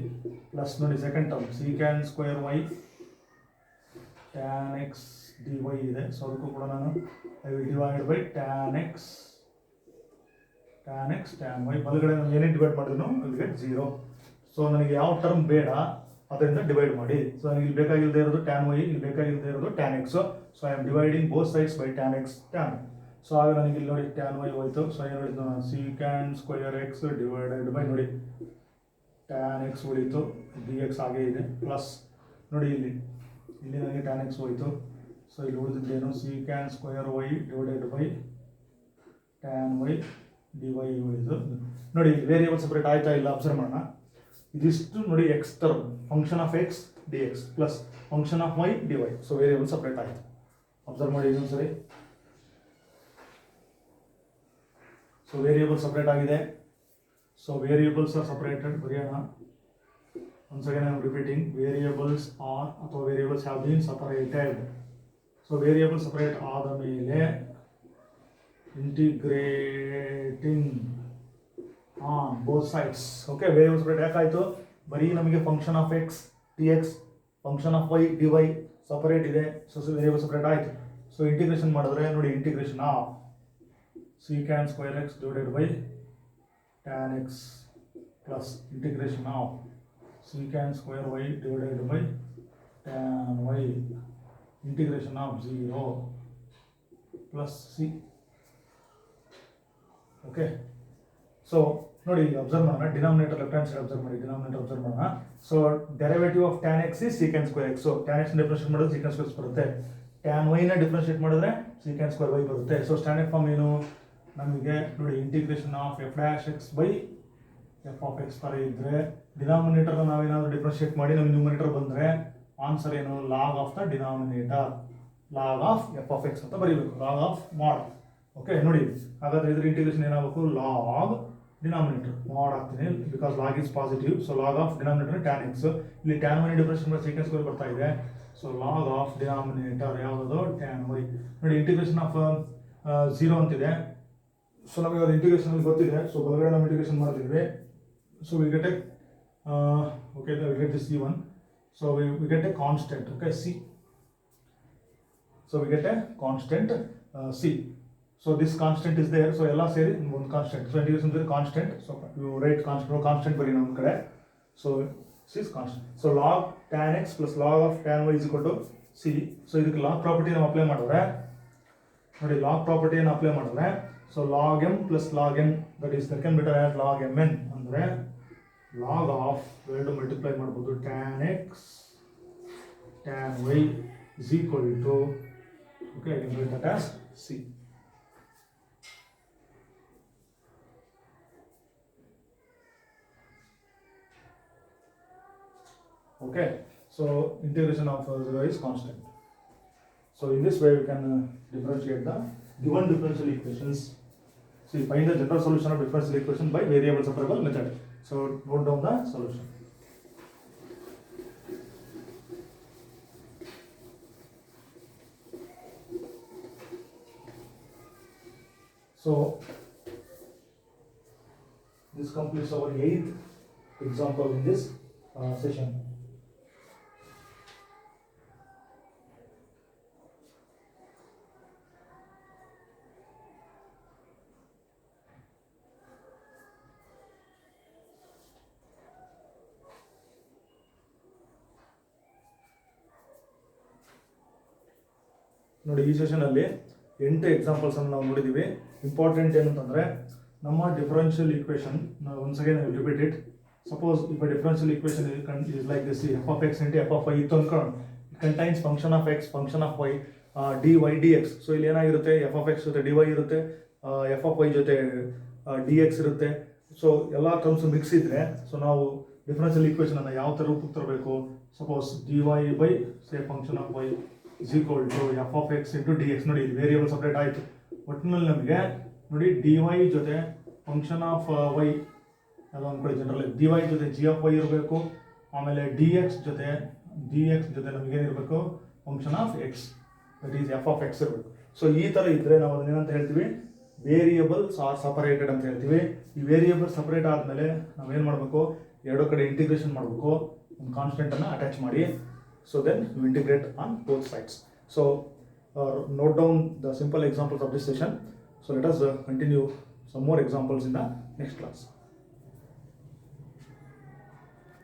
plus ನೋಡಿ second term secant square y tan x dy ಇದೆ. So ಅದಕ್ಕೂ ಕೂಡ ನಾನು I will divide by tan x tan y. ಬಲಗಡೆ ನಾನು ಏನೇ divide ಮಾಡಿದ್ರು will get 0. So ನನಗೆ ಯಾವ ಟರ್ಮ್ ಬೇಡ ಅದರಿಂದ ಡಿವೈಡ್ ಮಾಡಿ. ಸೊ ನನಗೆ ಇಲ್ಲಿ ಬೇಕಾಗಿಲ್ಲದೆ ಇರೋದು tan y, ಇಲ್ಲಿ ಬೇಕಾಗಿಲ್ಲದೆ ಇರೋದು tan x. So I am dividing both sides by tan x tan. So ಆಗ ನನಗೆ ಇಲ್ಲಿ ನೋಡಿ tan y ಹೋಯ್ತು. ಸೊ ಏನು ಹೇಳಿದ್ದು ನಾನು secant square x divided by ನೋಡಿ tan x ಉಳಿತು, dx ಹಾಗೆ ಇದೆ ಪ್ಲಸ್ ನೋಡಿ ಇಲ್ಲಿ ನನಗೆ tan x ಹೋಯ್ತು. ಸೊ ಇಲ್ಲಿ ಉಳಿದಿದ್ದೇನು secant square y divided by tan y dy ಉಳಿದು. ನೋಡಿ ವೇರಿಯೇಬಲ್ ಸೆಪರೇಟ್ ಆಯ್ತಾ ಇಲ್ಲ ಅಬ್ಸರ್ವ್ ಮಾಡೋಣ. ಇದಿಷ್ಟು ನೋಡಿ X term function of X D X plus function of Y D Y. So variable separate ಆಯಿತು. ಅಬ್ಸರ್ವ್ ಮಾಡಿ ಇನ್ನೊಂದು ಸರಿ. ಸೊ ವೇರಿಯೇಬಲ್ ಸಪ್ರೇಟ್ ಆಗಿದೆ. So variables are separated. ಬರೆಯೋಣ. once again I am repeating, variables are ಅಥವಾ variables have been separated. So variable separate ಆದ ಮೇಲೆ integrating on both sides. Okay, variable separate ಯಾಕಾಯಿತು? ಬರೀ ನಮಗೆ function of X D X function of Y D Y separate ಇದೆ. So variable separate ಆಯಿತು. So integration ಮಾಡಿದ್ರೆ ನೋಡಿ integration of secant square X divided by tan x plus integration of secant square y divided by tan y integration of 0 plus C. Okay, so ನೋಡಿ observe ಮಾಡೋಣ. Denominator left hand side observe ಮಾಡಿ. Denominator observe ಮಾಡೋಣ. So derivative of tan x is secant square x. So tan x ನ differentiate ಮಾಡಿದ್ರೆ secant square ಬರುತ್ತೆ. tan y ನ differentiate ಮಾಡಿದ್ರೆ secant square y ಬರುತ್ತೆ. ಸೊ ಸ್ಟ್ಯಾಂಡರ್ಡ್ ಫಾರ್ಮ್ ಏನು ನಮಗೆ ನೋಡಿ integration of F dash X by F of X ಥರ ಇದ್ದರೆ ಡಿನಾಮಿನೇಟರ್ನ ನಾವೇನಾದರೂ ಡಿಫ್ರೆನ್ಷಿಯೇಟ್ ಮಾಡಿ ನಮಗೆ ನ್ಯೂಮಿನೇಟರ್ ಬಂದರೆ ಆನ್ಸರ್ ಏನು log of the denominator, log of F of X ಅಂತ ಬರೀಬೇಕು, ಲಾಗ್ ಆಫ್ ಮಾಡ್. ಓಕೆ ನೋಡಿ, ಹಾಗಾದರೆ ಇದ್ರ ಇಂಟಿಗ್ರೇಷನ್ ಏನಾಗಬೇಕು ಲಾಗ್ ಡಿನಾಮಿನೇಟರ್ ಮಾಡ್ ಆಗ್ತೀನಿ because log is positive. So log of denominator tan X. ಇಲ್ಲಿ ಟ್ಯಾನ್ ವೈ ಡಿಫರೆನ್ಷಿಯೇಟ್ ಮಾಡಿ secant ಸ್ಕ್ವೇರ್ ಬರ್ತಾ ಇದೆ. ಸೊ ಲಾಗ್ ಆಫ್ ಡಿನಾಮಿನೇಟರ್ ಯಾವುದು ಟ್ಯಾನ್ ವೈ. ನೋಡಿ ಇಂಟಿಗ್ರೇಷನ್ ಆಫ್ 0 ಅಂತಿದೆ. ಸೊ ನಮಗೆ ಅದು ಇಂಟಿಗ್ರೇಷನ್ ಗೊತ್ತಿದೆ. ಸೊ ಬಲಗಡೆ ನಾವು ಇಂಟಿಗ್ರೇಷನ್ ಮಾಡ್ತಿದ್ವಿ. So we get a okay we get the C1. So we get a constant. Okay C. So we get a constant C. So this constant is there. So ಎಲ್ಲ ಸೇರಿ ಒಂದು constant. So integration constant. So you write constant ಬರೀ ನಮ್ಮ ಕಡೆ. So is constant. So log tan x plus log of tan y is equal to C. So ಇದಕ್ಕೆ log property ನಾವು apply ಮಾಡಿದ್ರೆ ನೋಡಿ ಲಾಗ್ ಪ್ರಾಪರ್ಟಿಯನ್ನು ಅಪ್ಲೈ ಮಾಡಿದ್ರೆ so log M plus log N that is that can bitter as log M N ಅಂದರೆ log of ಎರಡು multiply ಮಾಡ್ಬೋದು tan x tan y is equal to, okay, I can write that as c. Okay, so integration of 0 is constant. So in this way we can differentiate the given differential equations. See, find the general solution of differential equation by variable separable method. So note down the solution. So this completes our 8th example in this session. ನೋಡಿ, ಈ ಸೆಷನಲ್ಲಿ 8 examples ಅನ್ನು ನಾವು ನೋಡಿದ್ದೀವಿ. Important ಏನಂತಂದರೆ, ನಮ್ಮ differential equation, once again I repeat it. Suppose if a differential equation is like this, f of x into f of y ಇತ್ತು ಅನ್ಕೊಂಡು, it contains function of x, function of y, dy dx. So ಇಲ್ಲಿ ಏನಾಗಿರುತ್ತೆ, f of x ಜೊತೆ dy ಇರುತ್ತೆ, f of y ಜೊತೆ dx ಇರುತ್ತೆ. So ಎಲ್ಲ terms mix ಇದ್ರೆ, ಸೊ ನಾವು ಡಿಫರೆನ್ಷಿಯಲ್ ಈಕ್ವೇಷನ್ ಅನ್ನು ಯಾವ ಥರ ರೂಪಕ್ಕೆ ತರಬೇಕು. Suppose dy by say function of y is equal to f of x into dx. ನೋಡಿ, ಇದು ವೇರಿಯಬಲ್ ಸಪ್ರೇಟ್ ಆಯಿತು. ಒಟ್ಟಿನಲ್ಲಿ ನಮಗೆ ನೋಡಿ dy ಜೊತೆ ಫಂಕ್ಷನ್ ಆಫ್ y ಎಲ್ಲ ಅಂದ್ಕೊಳ್ಳಿ, ಜನರಲ್ dy ಜೊತೆ g of y ಇರಬೇಕು. ಆಮೇಲೆ dx ಜೊತೆ ನಮಗೇನಿರಬೇಕು, function of x, that is f of x ಇರಬೇಕು. ಸೊ ಈ ಥರ ಇದ್ದರೆ ನಾವು ಅದನ್ನೇನಂತ ಹೇಳ್ತೀವಿ, ವೇರಿಯಬಲ್ಸ್ ಆರ್ ಸಪರೇಟೆಡ್ ಅಂತ ಹೇಳ್ತೀವಿ. ಈ ವೇರಿಯಬಲ್ ಸಪರೇಟ್ ಆದಮೇಲೆ ನಾವೇನು ಮಾಡಬೇಕು, ಎರಡು ಕಡೆ ಇಂಟಿಗ್ರೇಷನ್ ಮಾಡಬೇಕು, ಒಂದು ಕಾನ್ಸ್ಟೆಂಟನ್ನು ಅಟ್ಯಾಚ್ ಮಾಡಿ. So then you integrate on both sides. So note down the simple examples of this session. So let us continue some more examples in the next class.